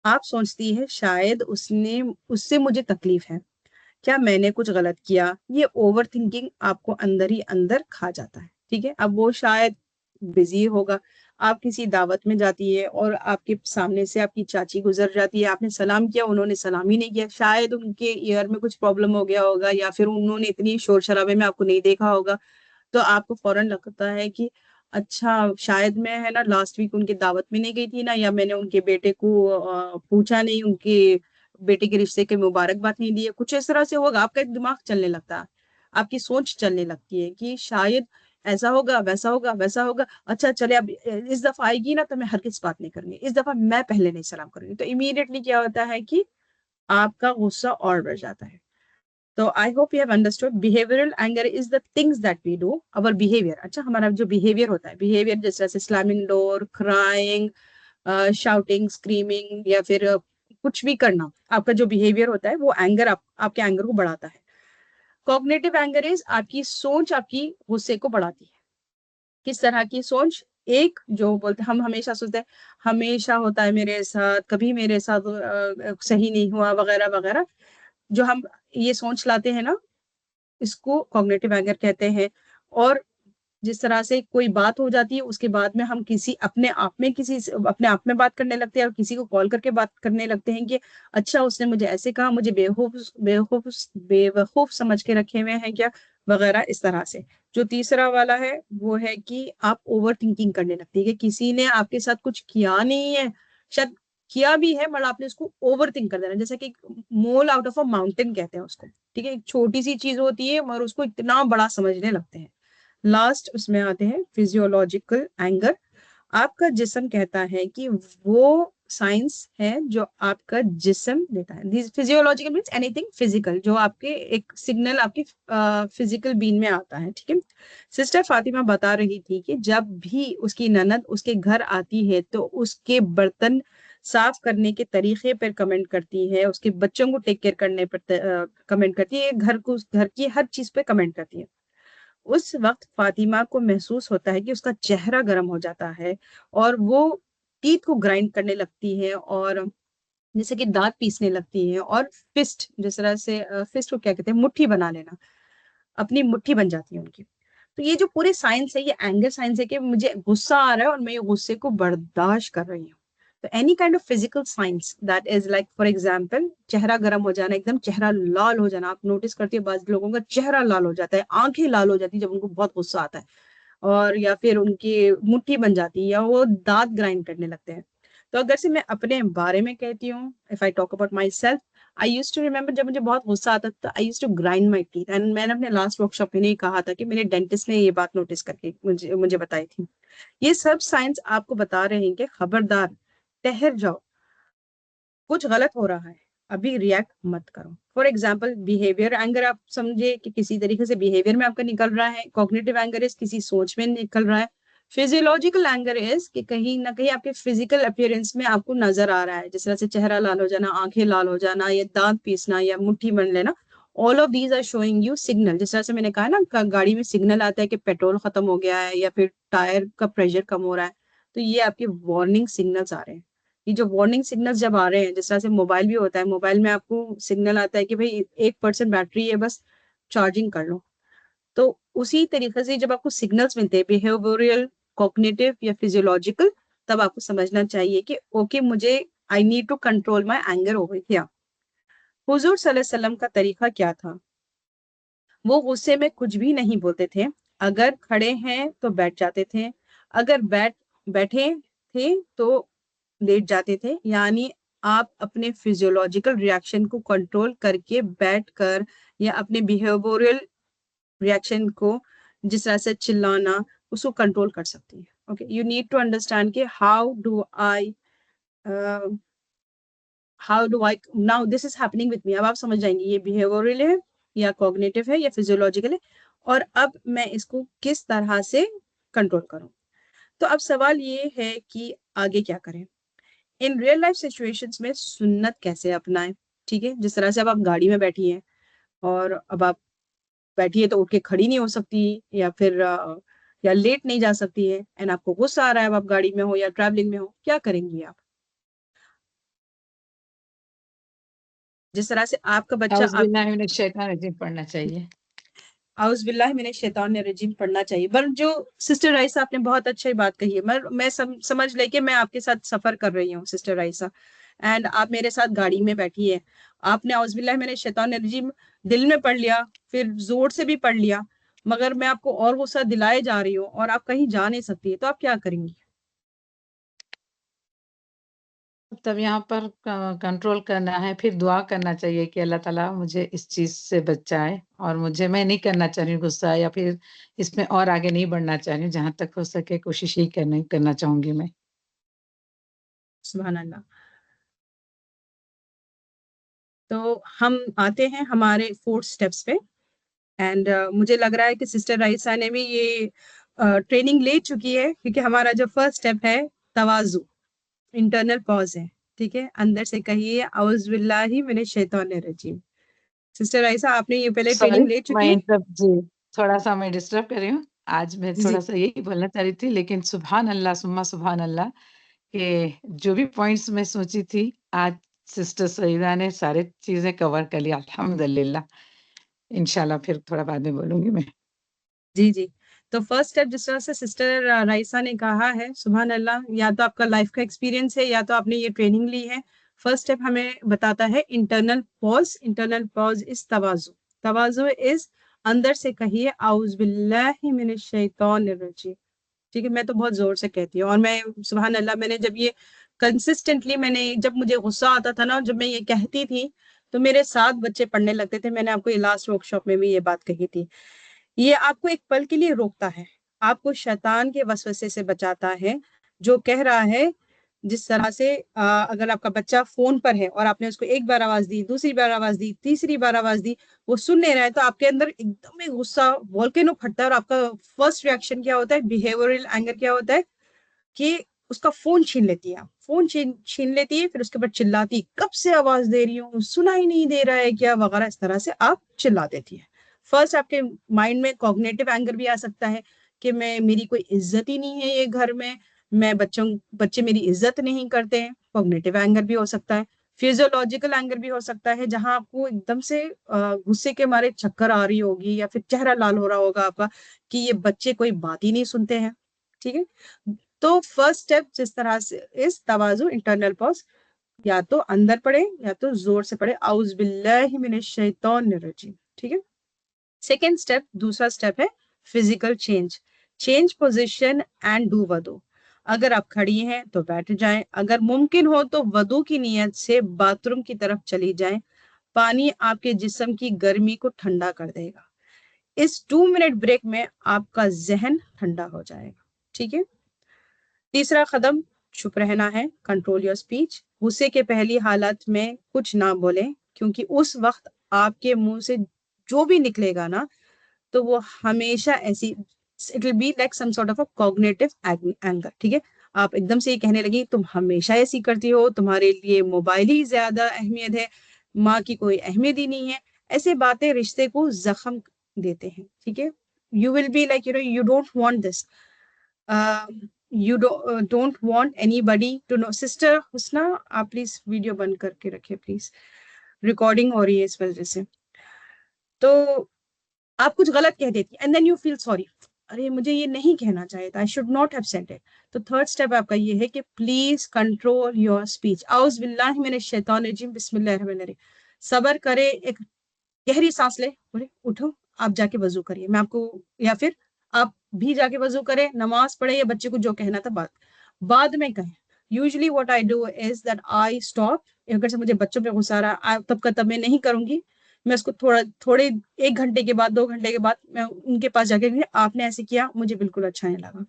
आप सोचती है शायद उसने उससे मुझे तकलीफ है, क्या मैंने कुछ गलत किया। ये ओवर थिंकिंग आपको अंदर ही अंदर खा जाता है। ठीक है, अब वो शायद बिजी होगा, आप किसी दावत में जाती है और आपके सामने से आपकी चाची गुजर जाती है, आपने सलाम किया, उन्होंने सलाम ही नहीं किया, शायद उनके ईयर में कुछ प्रॉब्लम हो गया होगा या फिर उन्होंने इतनी शोर शराबे में आपको नहीं देखा होगा। तो आपको फौरन लगता है कि अच्छा शायद मैं है ना लास्ट वीक उनकी दावत में नहीं गई थी ना, या मैंने उनके बेटे को पूछा नहीं, उनके बेटे के रिश्ते के मुबारकबाद नहीं दी है, कुछ इस तरह से होगा। आपका एक दिमाग चलने लगता है, आपकी सोच चलने लगती है कि शायद ऐसा होगा, वैसा होगा, वैसा होगा। अच्छा चले, अब इस दफा आएगी ना तो मैं हर किस बात नहीं करूंगी, इस दफा मैं पहले नहीं सलाम करूंगी। तो इमीडिएटली क्या होता है कि आपका गुस्सा और बढ़ जाता है। तो I hope you have understood behavioural anger is the things that we do, our behaviour. अच्छा, हमारा जो बिहेवियर होता है, बिहेवियर जैसे slamming door, crying, shouting, screaming, या फिर कुछ भी करना, आपका जो बिहेवियर होता है वो आपके एंगर को बढ़ाता है। कॉग्निटिव एंगर इज आपकी सोच आपकी गुस्से को बढ़ाती है। किस तरह की सोच? एक जो बोलते हम हमेशा सोचते हैं हमेशा होता है मेरे साथ, कभी मेरे साथ सही नहीं हुआ वगैरह वगैरह, जो हम ये सोच लाते हैं ना, इसको कॉग्निटिव एंगर कहते हैं। और जिस तरह से कोई बात हो जाती है उसके बाद में हम अपने आप में बात करने लगते हैं और किसी को कॉल करके बात करने लगते हैं कि अच्छा उसने मुझे ऐसे कहा, मुझे बेवकूफ बेवकूफ बेवकूफ समझ के रखे हुए हैं क्या, वगैरह इस तरह से। जो तीसरा वाला है वो है कि आप ओवर थिंकिंग करने लगती है कि किसी ने आपके साथ कुछ किया नहीं है, शायद किया भी है मगर आपने उसको ओवर थिंक कर देना, जैसे कि मोल आउट ऑफ अ माउंटेन कहते हैं उसको। ठीक है, एक छोटी सी चीज होती है मगर उसको इतना बड़ा समझने लगते हैं। लास्ट उसमें आते हैं फिजियोलॉजिकल एंगर। आपका जिस्म कहता है कि वो साइंस है जो आपका जिस्म देता है। फिजियोलॉजिकल मीन्स एनीथिंग फिजिकल, जो आपके एक सिग्नल आपकी फिजिकल बीन में आता है। ठीक है, सिस्टर फातिमा बता रही थी कि जब भी उसकी ननद उसके घर आती है तो उसके बर्तन साफ करने के तरीके पर कमेंट करती है, उसके बच्चों को टेक केयर करने पर कमेंट करती है, घर की हर चीज पे कमेंट करती है। उस वक्त फातिमा को महसूस होता है कि उसका चेहरा गर्म हो जाता है और वो टीथ को ग्राइंड करने लगती है और जैसे कि दांत पीसने लगती है और फिस्ट, जिस तरह से फिस्ट को क्या कहते हैं, मुट्ठी बना लेना, अपनी मुट्ठी बन जाती है उनकी। तो ये जो पूरे साइंस है, ये एंगर साइंस है कि मुझे गुस्सा आ रहा है और मैं ये गुस्से को बर्दाश्त कर रही हूँ। तो any kind of physical science that is like for example चेहरा गर्म हो जाना, एकदम चेहरा लाल हो जाना। आप नोटिस करती है बाज लोगों का चेहरा लाल हो जाता है, आंखें लाल हो जाती है जब उनको बहुत गुस्सा आता है, और या फिर उनकी मुट्ठी बन जाती है या वो दांत ग्राइंड करने लगते हैं। तो अगर से मैं अपने बारे में कहती हूँ, if I talk about myself, I use to remember जब मुझे बहुत गुस्सा आता था, I use to grind my teeth. And मैंने अपने लास्ट वर्कशॉप में नहीं कहा था कि मेरे डेंटिस्ट ने ये बात नोटिस करके मुझे मुझे बताई थी। ये सब साइंस आपको बता रहे हैं कि खबरदार, ठहर जाओ, कुछ गलत हो रहा है, अभी रिएक्ट मत करो। फॉर एग्जाम्पल बिहेवियर एंगर, आप समझे कि किसी तरीके से बिहेवियर में आपका निकल रहा है। कॉग्निटिव एंगर इज किसी सोच में निकल रहा है। फिजियोलॉजिकल एंगर इज कि कहीं ना कहीं आपके फिजिकल अपीयरेंस में आपको नजर आ रहा है, जिस तरह से चेहरा लाल हो जाना, आंखें लाल हो जाना, या दांत पीसना, या मुट्ठी बन लेना। All of these are showing you signal. जिस तरह से मैंने कहा ना, गाड़ी में सिग्नल आता है कि पेट्रोल खत्म हो गया है या फिर टायर का प्रेशर कम हो रहा है, तो ये आपके वार्निंग सिग्नल्स आ रहे हैं। ये जो वार्निंग सिग्नल्स जब आ रहे हैं, जिस तरह से मोबाइल भी होता है, मोबाइल में आपको सिग्नल आता है कि भाई 1% बैटरी है, बस चार्जिंग कर लो। तो उसी तरीके से जब आपको सिग्नल्स मिलते हैं, बिहेवियरल, कॉग्निटिव या फिजियोलॉजिकल, तब आपको समझना चाहिए कि ओके मुझे I need to control my anger over here. हुजूर सल्लल्लाहु अलैहि वसल्लम का तरीका क्या था? वो गुस्से में कुछ भी नहीं बोलते थे। अगर खड़े हैं तो बैठ जाते थे, अगर बैठे थे तो लेट जाते थे, यानी आप अपने फिजियोलॉजिकल रिएक्शन को कंट्रोल करके बैठकर या अपने बिहेवियरल रिएक्शन को, जिस तरह से चिल्लाना, उसको कंट्रोल कर सकती है। Okay, you need to understand कि how do I now this is happening with me. अब आप समझ जाएंगे ये बिहेवियरल है या कॉग्निटिव है या फिजियोलॉजिकल है, और अब मैं इसको किस तरह से कंट्रोल करूं। तो अब सवाल ये है कि आगे क्या करें। इन रियल लाइफ सिचुएशंस में सुन्नत कैसे अपनाएं। ठीक है, जिस तरह से अब आप गाड़ी में बैठी हैं और अब आप बैठी है तो उठ के खड़ी नहीं हो सकती, या फिर या लेट नहीं जा सकती है, एंड आपको गुस्सा आ रहा है, अब आप गाड़ी में हो या ट्रैवलिंग में हो, क्या करेंगी आप। जिस तरह से आपका बच्चा पढ़ना चाहिए। आउज़ बिल्लाहि मिनश शैतानिर रजीम पढ़ना चाहिए। पर जो सिस्टर राइसा आपने बहुत अच्छी बात कही है, मैं समझ ले कि मैं आपके साथ सफर कर रही हूँ सिस्टर राइसा, एंड आप मेरे साथ गाड़ी में बैठी है, आपने आउज़ बिल्लाहि मिनश शैतानिर रजीम दिल में पढ़ लिया, फिर जोर से भी पढ़ लिया, मगर मैं आपको और गुस्सा दिलाए जा रही हूँ और आप कहीं जा नहीं सकती, तो आप क्या करेंगी। तब यहाँ पर कंट्रोल करना है, फिर दुआ करना चाहिए कि अल्लाह ताला मुझे इस चीज से बचाए, और मैं नहीं करना चाह रही हूँ गुस्सा, या फिर इसमें और आगे नहीं बढ़ना चाह रही हूँ, जहां तक हो सके कोशिश ही करना चाहूंगी मैं। सुभान अल्लाह। तो हम आते हैं हमारे 4 स्टेप्स पे, एंड मुझे लग रहा है कि सिस्टर राइसा ने भी ये ट्रेनिंग ले चुकी है, क्योंकि हमारा जो फर्स्ट स्टेप है तवाजु, इंटरनल पॉज है। ठीक है, अंदर से कहिए औज़ बिल्लाहि मिनश शैतानिर रजीम। सिस्टर राइसा, आपने ये पहले सॉरी, ट्रेनिंग ले चुकी है। जी, थोड़ा सा मैं डिस्टर्ब कर रही हूँ। आज मैं जी थोड़ा सा यही बोलना चाह रही थी, लेकिन सुभान अल्लाह सुम्मा सुभान अल्लाह कि जो भी पॉइंट्स मैं सोची थी, आज सिस्टर सईदा ने सारे चीजें कवर कर लिया, अल्हम्दुलिल्लाह। इंशाल्लाह फिर थोड़ा बाद में बोलूंगी मैं। जी जी। तो फर्स्ट स्टेप जिस तरह से सिस्टर राइसा ने कहा है, सुभान अल्लाह, या तो आपका लाइफ का एक्सपीरियंस है या तो आपने ये ट्रेनिंग ली है। फर्स्ट स्टेप हमें बताता है internal pause. Internal pause is तवाजु। तवाजु इज अंदर से कहिए औज़ बिल्लाहि मिनश शैतानिर रजीम। ठीक है, मैं तो बहुत जोर से कहती हूँ, और मैं सुभान अल्लाह, मैंने जब ये कंसिस्टेंटली, मैंने जब मुझे गुस्सा आता था ना, जब मैं ये कहती थी तो मेरे 7 बच्चे पढ़ने लगते थे। मैंने आपको ये लास्ट वर्कशॉप में भी ये बात कही थी। ये आपको एक पल के लिए रोकता है, आपको शैतान के वसवसे से बचाता है, जो कह रहा है, जिस तरह से अगर आपका बच्चा फोन पर है और आपने उसको एक बार आवाज दी, दूसरी बार आवाज दी, तीसरी बार आवाज दी, वो सुन नहीं रहा है, तो आपके अंदर एकदम ही गुस्सा वोल्केनो फटता है, और आपका फर्स्ट रिएक्शन क्या होता है, बिहेवियरल एंगर क्या होता है, कि उसका फोन छीन लेती है। फोन छीन लेती है, फिर उसके बाद चिल्लाती है, कब से आवाज दे रही हूँ, सुना ही नहीं दे रहा है क्या, वगैरह इस तरह से आप चिल्ला देती है। फर्स्ट आपके माइंड में कॉग्निटिव एंगर भी आ सकता है कि मेरी कोई इज्जत ही नहीं है ये घर में, बच्चे मेरी इज्जत नहीं करते हैं, कॉग्निटिव एंगर भी हो सकता है। फिजियोलॉजिकल एंगर भी हो सकता है, जहां आपको एकदम से गुस्से के मारे चक्कर आ रही होगी, या फिर चेहरा लाल हो रहा होगा आपका कि ये बच्चे कोई बात ही नहीं सुनते हैं। ठीक है, तो फर्स्ट स्टेप जिस तरह से इस तवाजु, इंटरनल पॉज, या तो अंदर पढ़े या तो जोर से पढ़े, औज़ बिल्लाहि मिनश शैतानिर रजीम। ठीक है, सेकेंड स्टेप, दूसरा स्टेप है physical change. Change position and do वदू। अगर आप खड़ी हैं तो बैठ जाएं, अगर मुमकिन हो तो वदू की नियत से बाथरूम की तरफ चली जाएं। पानी आपके जिस्म की गर्मी को ठंडा कर देगा। इस 2 मिनट ब्रेक में आपका जहन ठंडा हो जाएगा। ठीक है, तीसरा कदम चुप रहना है, कंट्रोल योर स्पीच। गुस्से के पहली हालत में कुछ ना बोलें, क्योंकि उस वक्त आपके मुंह से जो भी निकलेगा ना, तो वो हमेशा ऐसी, it will be like some sort of a cognitive anger. ठीक है, आप एकदम से ये कहने लगी, तुम हमेशा ऐसी करती हो, तुम्हारे लिए मोबाइल ही ज्यादा अहमियत है, माँ की कोई अहमियत ही नहीं है। ऐसे बातें रिश्ते को जख्म देते हैं। ठीक है, you will be like you don't want this, you don't want anybody to know। Sister Husna, आप प्लीज वीडियो बंद करके रखिए प्लीज, रिकॉर्डिंग हो रही है इस वजह से। तो आप कुछ गलत कह देती and then you feel sorry, अरे मुझे ये नहीं कहना चाहिए था, I should not have said it. तो थर्ड स्टेप आपका ये है कि प्लीज कंट्रोल योर स्पीच। औज़ बिल्लाहि मिनश शैतानिर रजीम, बिस्मिल्लाहिर रहमानिर रहीम। सबर करे, एक गहरी सांस ले, बोले उठो, आप जाके वजू करिए, मैं आपको, या फिर आप भी जाके वजू करें, नमाज पढ़े, या बच्चे को जो कहना था बाद में कहें। Usually what I do is that I stop. अगर से मुझे बच्चों पे गुस्सा आ रहा है तब का तब मैं नहीं करूंगी, मैं उसको थोड़े 1 घंटे के बाद 2 घंटे के बाद मैं उनके पास जाके आपने ऐसे किया, मुझे बिल्कुल अच्छा नहीं लगा,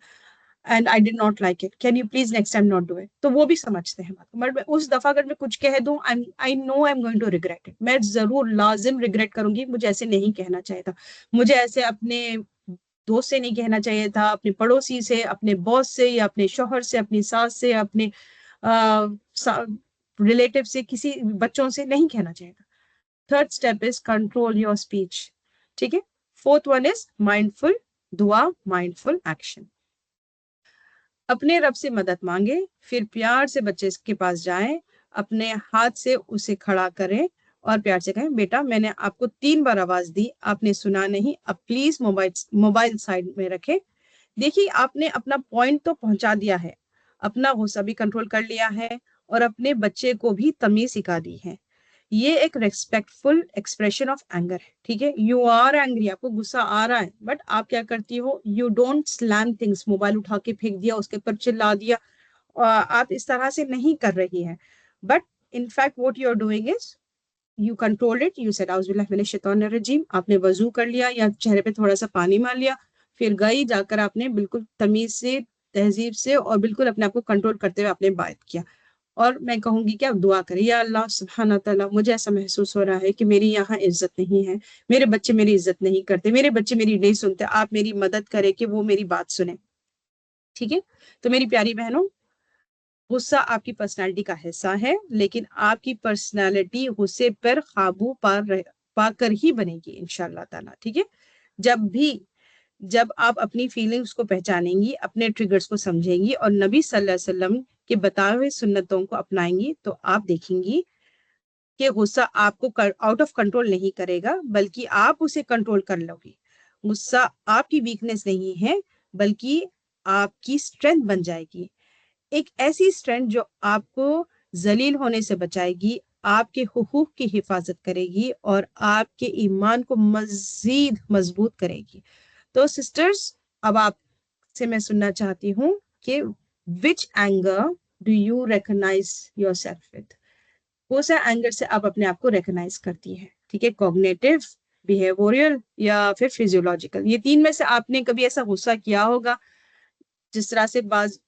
and I did not like it, can you please next time not do it. तो वो भी समझते हैं बात, बट उस दफा अगर मैं कुछ कह दूं, I know I am going to regret it, मैं जरूर लाजिम रिग्रेट करूंगी, मुझे ऐसे नहीं कहना चाहिए था, मुझे ऐसे अपने दोस्त से नहीं कहना चाहिए था, अपने पड़ोसी से, अपने बॉस से, या अपने शौहर से, अपनी सास से, अपने रिलेटिव से, किसी बच्चों से नहीं कहना चाहिए था। Third step is control your speech, ठीक है। फोर्थ वन इज माइंडफुल दुआ, माइंडफुल एक्शन। अपने रब से मदद मांगे, फिर प्यार से बच्चे के पास जाएं, अपने हाथ से उसे खड़ा करें और प्यार से कहें, बेटा मैंने आपको 3 बार आवाज दी, आपने सुना नहीं, अब प्लीज मोबाइल साइड में रखें। देखिए आपने अपना पॉइंट तो पहुंचा दिया है, अपना गुस्सा भी कंट्रोल कर लिया है और अपने बच्चे को भी तमीज सिखा दी है। ये एक रेस्पेक्टफुल एक्सप्रेशन ऑफ एंगर है, ठीक है। यू आर एंग्री, आपको गुस्सा आ रहा है, बट आप क्या करती हो, you don't slam things, mobile उठा के फेंक दिया, उसके ऊपर चिल्ला दिया, आप इस तरह से नहीं कर रही है। But in fact what you are doing is you control it, you said औज़ुबिल्लाहि मिनश शैतानिर रजीम, आपने वजू कर लिया या चेहरे पे थोड़ा सा पानी मार लिया, फिर गई जाकर आपने बिल्कुल तमीज से, तहजीब से और बिल्कुल अपने आप को कंट्रोल करते हुए आपने बात किया। और मैं कहूंगी कि आप दुआ करें, या अल्लाह सुब्हाना तआला, मुझे ऐसा महसूस हो रहा है कि मेरी यहाँ इज्जत नहीं है, मेरे बच्चे मेरी इज्जत नहीं करते, मेरे बच्चे मेरी नहीं सुनते, आप मेरी मदद करें कि वो मेरी बात सुने, ठीक है। तो मेरी प्यारी बहनों, गुस्सा आपकी पर्सनालिटी का हिस्सा है, लेकिन आपकी पर्सनालिटी गुस्से पर काबू पाकर ही बनेगी इंशाअल्लाह ताला, ठीक है। जब आप अपनी फीलिंग्स को पहचानेंगी, अपने ट्रिगर्स को समझेंगी और नबी सल्लल्लाहु अलैहि वसल्लम के बताए हुए सुन्नतों को अपनाएंगी, तो आप देखेंगी कि गुस्सा आपको आउट ऑफ कंट्रोल नहीं करेगा, बल्कि आप उसे कंट्रोल कर लोगी। गुस्सा आपकी वीकनेस नहीं है, बल्कि आपकी स्ट्रेंथ बन जाएगी, एक ऐसी स्ट्रेंथ जो आपको जलील होने से बचाएगी, आपके हुकूक की हिफाजत करेगी और आपके ईमान को मजीद मजबूत करेगी। तो सिस्टर्स, अब आपसे मैं सुनना चाहती हूँ कि which anger do you recognise yourself with, कौन सा एंगर से आप अपने आप को रिकॉग्नाइज करती है, ठीक है, कॉग्निटिव, बिहेवियरल या फिर फिजियोलॉजिकल। ये 3 में से आपने कभी ऐसा गुस्सा किया होगा जिस तरह से बाज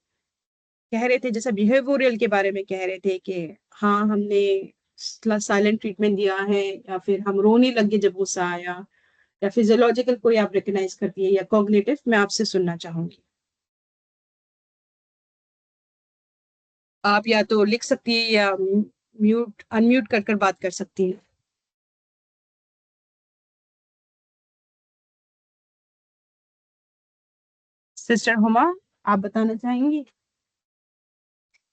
कह रहे थे, जैसा बिहेवियरल के बारे में कह रहे थे कि हाँ हमने साइलेंट ट्रीटमेंट दिया है, या फिर हम रोने लगे जब गुस्सा आया, या फिजियोलॉजिकल कोई आप रिकॉग्नाइज करती है, या कॉग्निटिव, मैं आपसे सुनना चाहूंगी। आप या तो लिख सकती है या म्यूट अनम्यूट कर बात कर सकती है। सिस्टर हुमा, आप बताना चाहेंगी?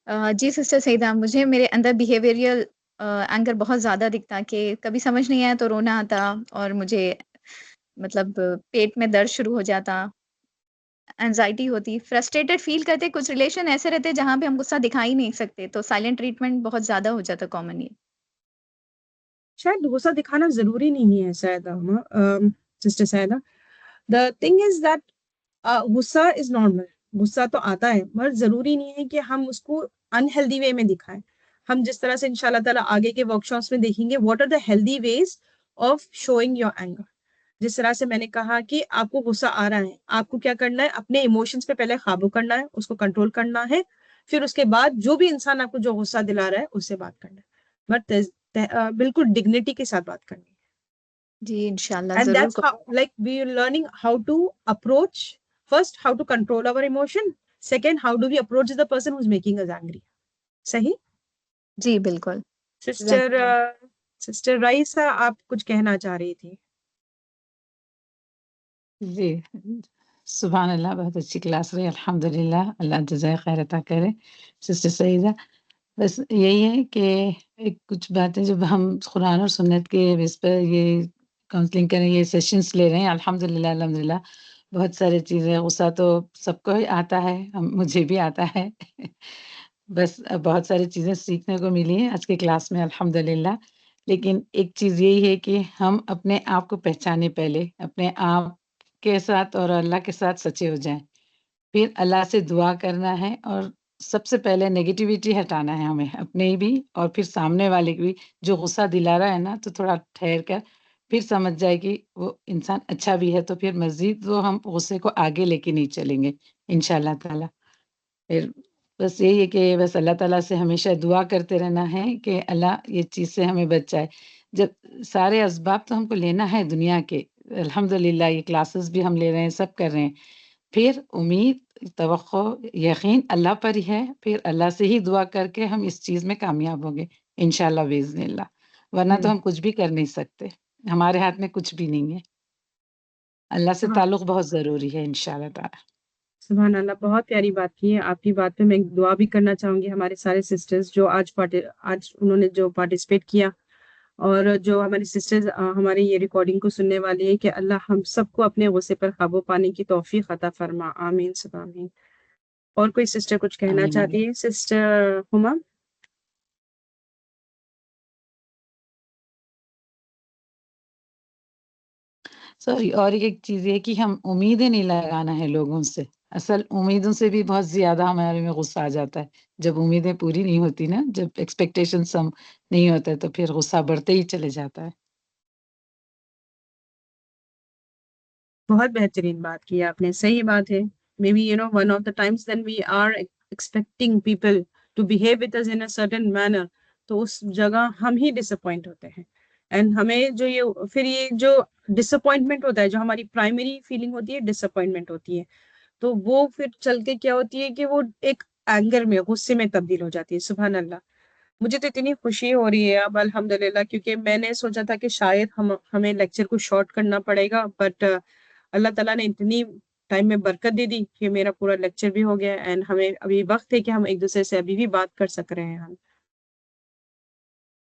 जी सिस्टर सईदा, मुझे मेरे अंदर बिहेवियरल एंगर बहुत ज़्यादा दिखता कि कभी समझ नहीं आया तो रोना आता और मुझे मतलब पेट में दर्द शुरू हो जाता, एंग्ज़ायटी होती, फ्रस्ट्रेटेड फ़ील करते। कुछ रिलेशन ऐसे रहते जहाँ पे हम गुस्सा दिखा ही नहीं सकते, तो साइलेंट ट्रीटमेंट बहुत ज़्यादा हो जाता कॉमन ये। शायद गुस्सा दिखाना जरूरी नहीं है Syeda Huma, sister Syeda. The thing is that गुस्सा इज नॉर्मल, गुस्सा तो आता है, मगर जरूरी नहीं है कि हम उसको अनहेल्दी वे में दिखाएं। हम जिस तरह से इंशाल्लाह ताला आगे के वर्कशॉप्स में देखेंगे what are the healthy ways of showing your anger. जिस तरह से मैंने कहा कि आपको गुस्सा आ रहा है, आपको क्या करना है, अपने इमोशंस पे पहले काबू करना है, उसको कंट्रोल करना है, फिर उसके बाद जो भी इंसान आपको जो गुस्सा दिला रहा है उससे बात करना है, बट बिल्कुल डिग्निटी के साथ बात करनी है। जी, इंशाल्लाह And ज़रूर that's how, like, we are learning how to approach, first how to control our emotion, second how do we approach the person who's making us angry. सही। जी, बिल्कुल। सिस्टर सिस्टर राइसा, आप कुछ कहना चाह रही थी? जी, सुभान अल्लाह, बहुत अच्छी क्लास रही अल्हम्दुलिल्लाह, अल्लाह जज़ाए खैर अता करे। सिस्टर सईदा, बस यही है कि एक कुछ बातें जब हम कुरान और सुन्नत के बेस पर ये काउंसलिंग कर रहे हैं, ये सेशंस ले रहे हैं, अल्हम्दुलिल्लाह अल्हम्दुलिल्लाह, बहुत सारी चीज़ें, गुस्सा तो सबको ही आता है, मुझे भी आता है। बस बहुत सारी चीज़ें सीखने को मिली हैं आज की क्लास में अल्हम्दुलिल्लाह। लेकिन एक चीज़ यही है कि हम अपने आप को पहचानें पहले, अपने आप के साथ और अल्लाह के साथ सच्चे हो जाएँ। फिर अल्लाह से दुआ करना है और सबसे पहले नेगेटिविटी हटाना है हमें, अपने भी और फिर सामने वाले की भी। जो गुस्सा दिला रहा है ना, तो थोड़ा ठहर कर फिर समझ जाए कि वो इंसान अच्छा भी है, तो फिर मज़ीद वो हम गुस्से को आगे लेके नहीं चलेंगे इंशाअल्लाह ताला। फिर बस यही है कि बस अल्लाह ताला से हमेशा दुआ करते रहना है कि अल्लाह ये चीज़ से हमें बचाए। जब सारे असबाब तो हमको लेना है दुनिया के, अल्हम्दुलिल्लाह ये क्लासेस भी हम ले रहे हैं, सब कर रहे हैं। फिर उम्मीद, तवक्को, यकीन अल्लाह पर ही है, फिर अल्लाह से ही दुआ करके हम इस चीज़ में कामयाब होंगे इंशाअल्लाह बिइज़्निल्लाह। वरना तो हम कुछ भी कर नहीं सकते, हमारे हाथ में कुछ भी नहीं है। अल्लाह से हाँ, ताल्लुक़ बहुत ज़रूरी है इंशाअल्लाह ताला। सुभान अल्लाह, बहुत प्यारी बात की है। आपकी बात पे मैं एक दुआ भी करना चाहूँगी हमारे सारे सिस्टर्स जो आज उन्होंने जो पार्टिसिपेट किया, और जो हमारी सिस्टर्स हमारी ये रिकॉर्डिंग को सुनने वाली है, कि अल्लाह हम सबको अपने गुस्से पर काबू पाने की तौफीक अता फरमा। आमीन सुबह आमीन। और कोई सिस्टर कुछ कहना आमीन, आमीन। चाहती है? सिस्टर हुमा? सॉरी, और एक चीज़ ये है कि हम उम्मीदें नहीं लगाना है लोगों से। असल उम्मीदों से भी बहुत ज़्यादा हमारे में गुस्सा आ जाता है। जब उम्मीदें पूरी नहीं होती ना, जब एक्सपेक्टेशंस हम नहीं होते, तो फिर गुस्सा बढ़ते ही चले जाता है। बहुत बेहतरीन बात की आपने, सही बात है। Maybe one of the times when we are expecting people to behave with us in a certain manner, तो उस जगह हम ही डिसअपॉइंट होते हैं। एंड हमें जो ये जो डिसअपॉइंटमेंट होता है, जो हमारी प्राइमरी फीलिंग होती है, डिसअपॉइंटमेंट होती है, तो वो फिर चल के क्या होती है कि वो एक एंगर में, गुस्से में तब्दील हो जाती है। सुभान अल्लाह। मुझे तो इतनी खुशी हो रही है अब अल्हम्दुलिल्लाह, क्योंकि मैंने सोचा था कि शायद हमें लेक्चर को शॉर्ट करना पड़ेगा, बट अल्लाह ताला ने इतनी टाइम में बरकत दे दी कि मेरा पूरा लेक्चर भी हो गया, एंड हमें अभी वक्त है कि हम एक दूसरे से अभी भी बात कर सक रहे हैं हम।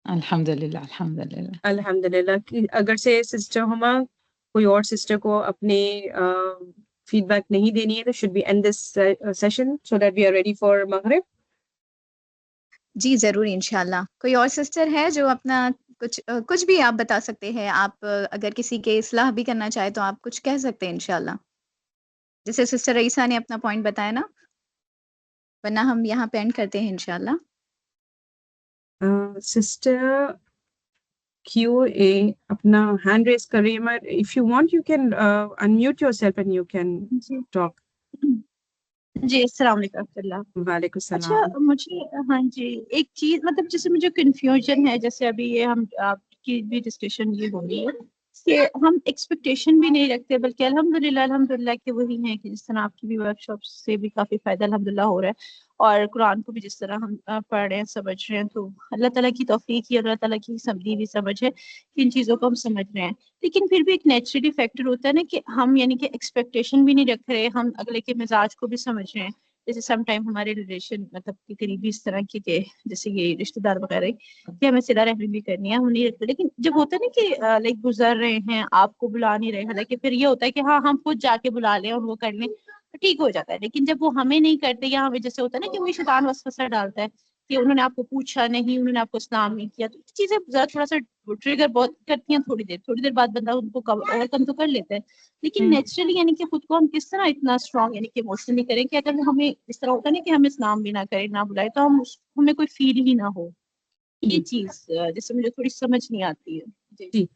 अल्हम्दुलिल्लाह, अल्हम्दुलिल्लाह। अल्हम्दुलिल्लाह। कि अगर से सिस्टर हुमा कोई और सिस्टर को अपने फीडबैक नहीं देनी है, तो should be and this session so that we are ready for मगरिब। जी, ज़रूर इंशाल्लाह। कोई और सिस्टर है जो अपना कुछ भी आप बता सकते हैं। आप अगर किसी के इस्लाह भी करना चाहे तो आप कुछ कह सकते हैं इंशाल्लाह। जैसे सिस्टर रईसा ने अपना पॉइंट बताया ना, वरना हम यहाँ पे एंड करते हैं इंशाल्लाह। सिस्टर QA अपना हैंड रेज कर रही है। If you want you can unmute yourself and you can जी टॉक। जी, अस्सलाम वालेकुम। वालेकुम अच्छा, सलाम। मुझे हाँ जी, एक चीज़ मतलब जैसे मुझे कन्फ्यूजन है, जैसे अभी ये हम आपकी भी डिस्कशन ये हो रही है कि हम एक्सपेक्टेशन भी नहीं रखते, बल्कि अल्हम्दुलिल्लाह अल्हम्दुलिल्लाह के वही हैं कि जिस तरह आपकी भी वर्कशॉप से भी काफ़ी फ़ायदा अल्हम्दुलिल्लाह हो रहा है, और कुरान को भी जिस तरह हम पढ़ रहे हैं, समझ रहे हैं, तो अल्लाह ताला की तौफीक ही, अल्लाह ताला की दी भी समझ है कि इन चीज़ों को हम समझ रहे हैं। लेकिन फिर भी एक नेचुरली फैक्टर होता है ना कि हम यानी कि एक्सपेक्टेशन भी नहीं रख रहे, हम अगले के मिजाज को भी समझ रहे हैं। जैसे सम टाइम हमारे रिलेशन मतलब कि करीबी इस तरह के जैसे ये रिश्तेदार वगैरह कि हमें सिला रहमी भी करनी है, हम नहीं रखते। लेकिन जब होता है ना कि लाइक गुजर रहे हैं, आपको बुला नहीं रहे, हालांकि फिर ये होता है कि हाँ हम खुद जाके बुला लें और वो कर लें तो ठीक हो जाता है। लेकिन जब वो हमें नहीं करते, या हमें जैसे होता है ना कि वो शैतान वसवसा डालता है कि उन्होंने आपको पूछा नहीं, उन्होंने आपको सलाम नहीं किया, तो चीजें थोड़ा सा ट्रिगर बहुत करती हैं। थोड़ी देर बाद बंदा उनको ओवरकम तो कर लेता है, लेकिन नेचुरली यानी कि खुद को हम किस तरह इतना स्ट्रांग यानी कि इमोशनली करें कि अगर वो हमें इस तरह होता है ना कि हमें इस्लाम भी ना करे, ना बुलाए, तो हमें कोई फील ही ना हो। ये चीज जैसे मुझे थोड़ी समझ नहीं आती है। जी जी,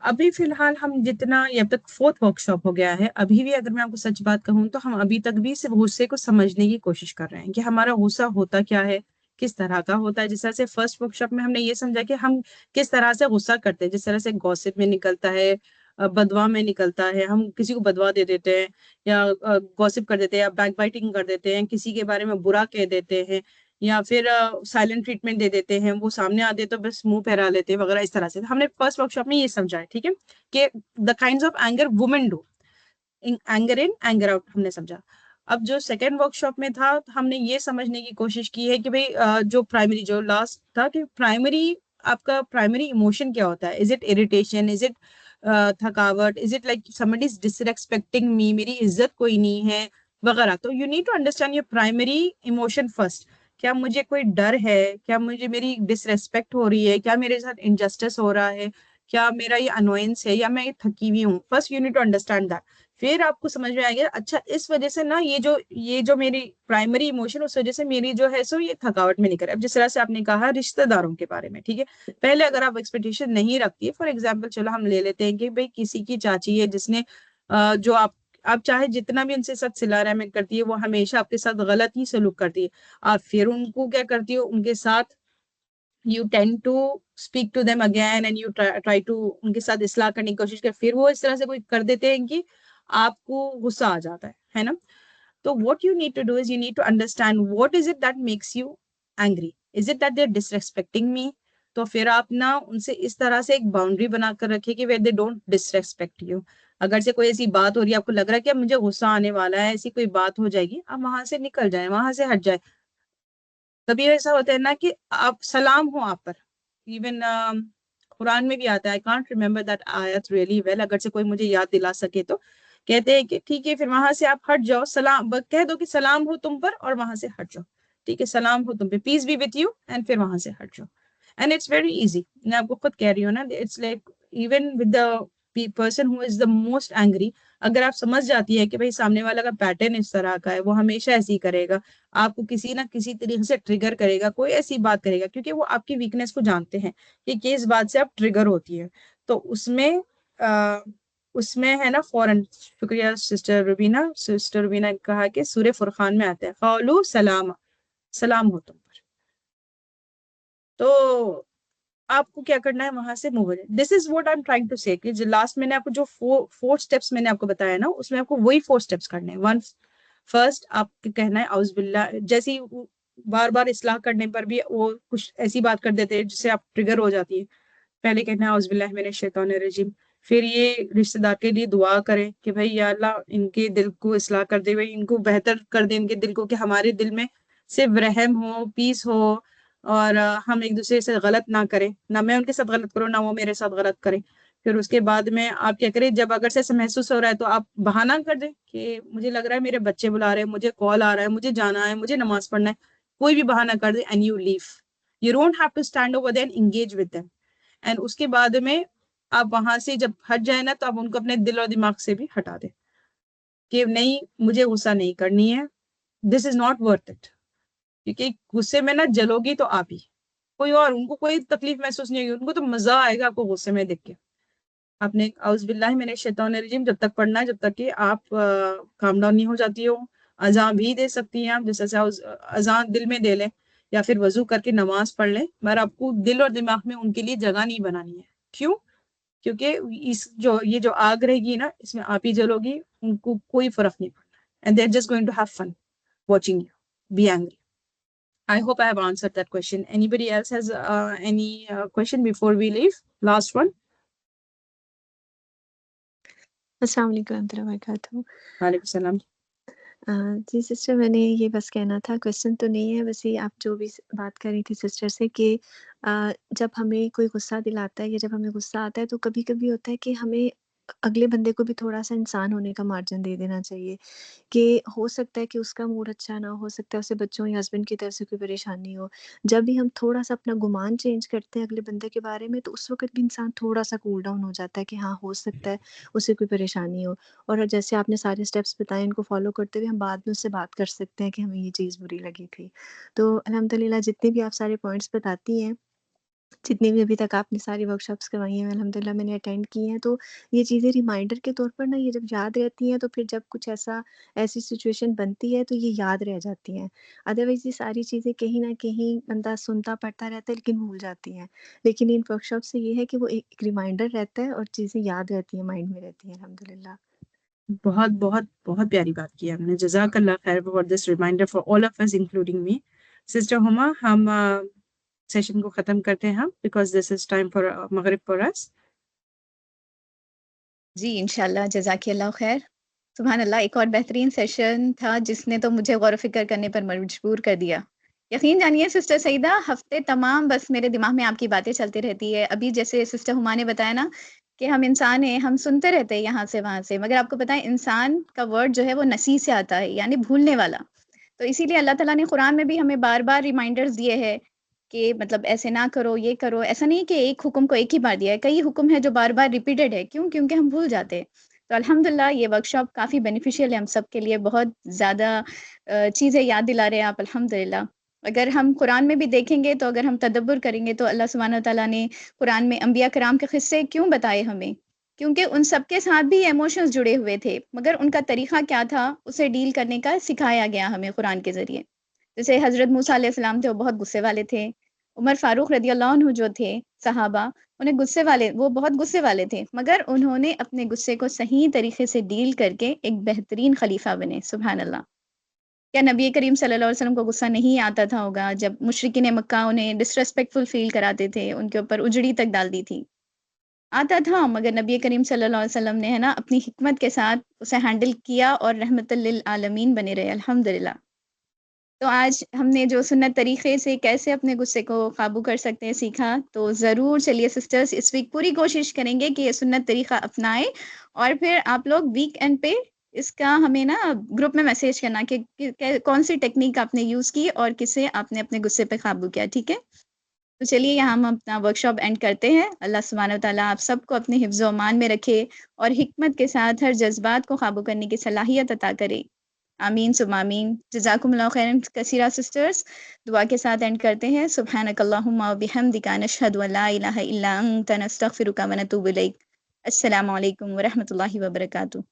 अभी फिलहाल हम जितना, ये अब तक 4th वर्कशॉप हो गया है, अभी भी अगर मैं आपको सच बात कहूँ तो हम अभी तक भी सिर्फ गुस्से को समझने की कोशिश कर रहे हैं कि हमारा गुस्सा होता क्या है, किस तरह का होता है। जिस तरह से फर्स्ट वर्कशॉप में हमने ये समझा कि हम किस तरह से गुस्सा करते हैं, जिस तरह से गॉसिप में निकलता है, बदवा में निकलता है, हम किसी को बदवा दे देते हैं, या गॉसिप कर देते हैं, या बैक बाइटिंग कर देते हैं, किसी के बारे में बुरा कह देते हैं, या फिर साइलेंट ट्रीटमेंट दे देते हैं, वो सामने आते तो बस मुंह फहरा लेते हैं वगैरह। इस तरह से हमने फर्स्ट वर्कशॉप में ये समझा है, ठीक है, कि the kinds of anger women do, anger in anger out हमने समझा। अब जो सेकेंड वर्कशॉप में था, हमने ये समझने की कोशिश की है कि भाई जो प्राइमरी, जो लास्ट था, कि प्राइमरी, आपका प्राइमरी इमोशन क्या होता है। Is it irritation, is it थकावट, is it like somebody is disrespecting me, मेरी इज्जत कोई नहीं है वगैरह। तो you need to understand your primary emotion first. क्या मुझे कोई डर है, क्या मुझे मेरी डिसरेस्पेक्ट हो रही है, क्या मेरे साथ इनजस्टिस हो रहा है, क्या मेरा ये अनोयंस है, या मैं थकी हुई हूँ। First you need to understand that. फिर आपको समझ में आएगा अच्छा इस वजह से ना ये जो मेरी प्राइमरी इमोशन उस वजह से मेरी जो है सो ये थकावट में नहीं करे। अब जिस तरह से आपने कहा रिश्तेदारों के बारे में, ठीक है, पहले अगर आप एक्सपेक्टेशन नहीं रखती है, फॉर एग्जाम्पल चलो हम ले लेते हैं कि भाई किसी की चाची है जिसने जो आप चाहे जितना भी उनसे साथ सिला रहम करती है वो हमेशा आपके साथ गलत ही सलूक करती है, आप फिर उनको क्या करती हो, उनके साथ you tend to speak to them again and you try to उनके साथ इस्लाह करने की कोशिश कर, फिर वो इस तरह से कोई कर देते हैं कि आपको गुस्सा आ जाता है ना। तो what you need to do is you need to understand what is it that makes you angry, is it that they're disrespecting me, तो फिर आप ना उनसे इस तरह से एक बाउंड्री बनाकर रखिए कि where they don't disrespect you। अगर से कोई ऐसी बात हो रही है आपको लग रहा है कि अब मुझे गुस्सा आने वाला है, ऐसी कोई बात हो जाएगी, आप वहां से निकल जाए, वहां से हट जाए। कभी ऐसा होता है ना कि आप सलाम हो आप पर, इवन कुरान में भी आता है, आई कांट रिमेम्बर दैट आयत रियली वेल, अगर से कोई मुझे याद दिला सके तो, कहते हैं कि ठीक है फिर वहां से आप हट जाओ, सलाम कह दो कि सलाम हो तुम पर और वहां से हट जाओ, ठीक है, सलाम हो तुम पे, peace be with you, and फिर वहां से हट जाओ। एंड इट्स वेरी इजी, मैं आपको खुद कह रही हूँ ना, it's like even with the person who is the most angry, अगर आप समझ जाती है कि भाई सामने वाला का पैटर्न इस तरह का है, वो हमेशा ऐसे ही करेगा, आपको किसी ना किसी तरीके से ट्रिगर करेगा, कोई ऐसी बात करेगा, क्योंकि वो आपकी वीकनेस को जानते हैं कि किस बात से आप ट्रिगर होती है, तो उसमें है ना फौरन, शुक्रिया सिस्टर रुबीना ने कहा कि सूरह फुरकान में आता है कौलू सलाम, सलाम हो तुम पर, तो आपको क्या करना है, वहां से मूव हो जाए। This is what I am trying to say कि जो लास्ट मैंने आपको जो फोर स्टेप्स मैंने आपको बताया ना, उसमें आपको वही 4 स्टेप्स करने हैं। वन, फर्स्ट आपको कहना है औज़ बिल्लाह, जैसे ही बार बार इस्लाह करने पर भी वो कुछ ऐसी बात कर देते हैं जिससे आप ट्रिगर हो जाती है, पहले कहना है औज़ बिल्लाह मिनश शैतानिर रजीम, फिर ये रिश्तेदार के लिए दुआ करें कि भाई या अल्लाह इनके दिल को इस्लाह कर दे, भाई इनको बेहतर कर दे इनके दिल को, कि हमारे दिल में सिर्फ रहम हो, पीस हो, और हम एक दूसरे से गलत ना करें, ना मैं उनके साथ गलत करूँ ना वो मेरे साथ गलत करें। फिर उसके बाद में आप क्या करें, जब अगर से ऐसा महसूस हो रहा है तो आप बहाना कर दें कि मुझे लग रहा है मेरे बच्चे बुला रहे हैं, मुझे कॉल आ रहा है, मुझे जाना है, मुझे नमाज पढ़ना है, कोई भी बहाना कर दे and you leave, you don't have to stand over there and engage with them. And उसके बाद में आप वहां से जब हट जाए ना, तो आप उनको अपने दिल और दिमाग से भी हटा दें कि नहीं मुझे गुस्सा नहीं करनी है, this is not worth it, क्योंकि गुस्से में ना जलोगी तो आप ही, कोई और, उनको कोई तकलीफ महसूस नहीं होगी, उनको तो मजा आएगा आपको गुस्से में देख के। आपने औज़ बिल्लाहि मिनश शैतानिर रजीम जब तक पढ़ना है, जब तक कि आप काम डाउन नहीं हो जाती हो। अज़ान भी दे सकती हैं आप, जैसे अज़ान दिल में दे लें या फिर वजू करके नमाज पढ़ लें, मगर आपको दिल और दिमाग में उनके लिए जगह नहीं बनानी है। क्यों? क्योंकि ये जो आग रहेगी ना, इसमें आप ही जलोगी, उनको कोई फर्क नहीं पड़ना, and they are just going to have fun watching you be angry. I hope I have answered that question. Anybody else has any question before we leave? Last one. अस्सलाम वालेकुम रहमतुल्लाहि व बरकातहू। वालेकुम सलाम। जी सिस्टर, मैंने ये बस कहना था, क्वेश्चन तो नहीं है, बस ये आप जो भी बात कर रही थी सिस्टर से कि जब हमें कोई गुस्सा दिलाता है या जब हमें गुस्सा आता है तो कभी-कभी होता है कि हमें अगले बंदे को भी थोड़ा-सा इंसान होने का मार्जिन दे देना चाहिए, कि हो सकता है कि उसका मूड अच्छा ना हो सकता है उसे बच्चों या हस्बैंड की तरफ से कोई परेशानी हो। जब भी हम थोड़ा-सा अपना गुमान चेंज करते हैं अगले बंदे के बारे में, तो उस वक़्त भी इंसान थोड़ा-सा कूल डाउन हो जाता है कि हाँ, हो सकता है उसे कोई परेशानी हो। और जैसे आपने सारे स्टेप्स बताए, इनको फ़ॉलो करते हुए हम बाद में उससे बात कर सकते हैं कि हमें ये चीज़ बुरी लगी थी। तो अल्हम्दुलिल्लाह जितने भी आप सारे पॉइंट्स बताती हैं, जितनी भी अभी तक आपने सारी वर्कशॉप्स करवाई हैं, अल्हम्दुलिल्लाह मैंने अटेंड की हैं, तो ये चीज़ें रिमाइंडर के तौर पर ना, ये जब याद रहती हैं तो फिर जब कुछ ऐसी सिचुएशन बनती है तो ये याद रह जाती हैं। अदरवाइज़ ये सारी चीज़ें कहीं न कहीं बंदा सुनता पढ़ता रहता है लेकिन भूल जाती हैं। लेकिन इन वर्कशॉप से ये है कि वो एक रिमाइंडर रहता है और चीज़ें याद रहती हैं, माइंड में रहती हैं अल्हम्दुलिल्लाह। बहुत बहुत बहुत प्यारी बात की आपने, जज़ाकल्लाह खैर for this reminder for all of us including me. Sister Huma, हम सेशन को खत्म करते हैं because this is time for मगरिब फॉर अस। जी इंशाल्लाह, जज़ाकिल्लाह खैर। सुभान अल्लाह, एक और बेहतरीन सेशन था जिसने तो मुझे गौर फ़िक्र करने पर मजबूर कर दिया। यकीन जानिए सिस्टर सईदा, हफ़्ते तमाम बस मेरे दिमाग में आपकी बातें चलती रहती है। अभी जैसे सिस्टर हुमा ने बताया ना कि हम इंसान हैं, हम सुनते रहते हैं यहाँ से वहाँ से, मगर आपको पता है इंसान का वर्ड जो है वो नसी से आता है, यानी भूलने वाला। तो इसीलिए अल्लाह ताला ने कुरान में भी हमें बार-बार रिमाइंडर्स दिए हैं कि मतलब ऐसे ना करो, ये करो। ऐसा नहीं कि एक हुक्म को एक ही बार दिया है, कई हुक्म है जो बार-बार रिपीटेड है। क्यों? क्योंकि हम भूल जाते हैं। तो अल्हम्दुलिल्लाह ये वर्कशॉप काफ़ी बेनिफिशियल है हम सब के लिए, बहुत ज़्यादा चीज़ें याद दिला रहे हैं आप अल्हम्दुलिल्लाह। अगर हम कुरान में भी देखेंगे तो अगर हम तदब्बुर करेंगे तो अल्लाह सुब्हानहू व तआला ने कुरान में अंबिया किराम के किस्से क्यों बताए हमें? क्योंकि उन सब के साथ भी इमोशंस जुड़े हुए थे, मगर उनका तरीक़ा क्या था, उसे डील करने का सिखाया गया हमें कुरान के ज़रिए। जैसे हज़रत मूसा अलैहिस्सलाम थे, वो बहुत गुस्से वाले थे। उमर फ़ारूक रज़ियल्लाहु अन्हु जो थे सहाबा, वो बहुत गुस्से वाले थे, मगर उन्होंने अपने गुस्से को सही तरीक़े से डील करके एक बेहतरीन खलीफ़ा बने, सुभान अल्लाह। क्या नबी करीम सल्लल्लाहु अलैहि वसल्लम को गुस्सा नहीं आता था होगा जब मुशरिकीन मक्का उन्हें डिसरिस्पेक्टफुल फ़ील कराते थे, उनके ऊपर उजड़ी तक डाल दी थी? आता था, मगर नबी करीम सल्लल्लाहु अलैहि वसल्लम ने है ना अपनी हिकमत के साथ उसे हैंडल किया और रहमतल लिल आलमीन बने रहे, अल्हम्दुलिल्लाह। तो आज हमने जो सुन्नत तरीक़े से कैसे अपने गुस्से को काबू कर सकते हैं सीखा, तो ज़रूर चलिए सिस्टर्स इस वीक पूरी कोशिश करेंगे कि ये सुन्नत तरीक़ा अपनाएँ और फिर आप लोग वीकेंड पे इसका हमें ना ग्रुप में मैसेज करना कि कौन-सी टेक्नीक आपने यूज़ की और किससे आपने अपने गुस्से पे काबू किया, ठीक है? तो चलिए यहाँ हम अपना वर्कशॉप एंड करते हैं। अल्लाह सुब्हानहू व तआला आप सबको अपने हिफ्ज़ ओ अमान में रखे और हिकमत के साथ हर जज़्बात को काबू करने की सलाहियत अता करे। आमीन सुम्मा आमीन। जज़ाकुमुल्लाहु खैरन कसीरा सिस्टर्स। दुआ के साथ एंड करते हैं। सुब्हानकल्लाहुम्मा व बिहम्दिका नशहदु अन ला इलाहा इल्ला अंत नस्तगफिरुका व नतूबु इलैक। अस्सलामु अलैकुम व रहमतुल्लाहि व बरकातुहू।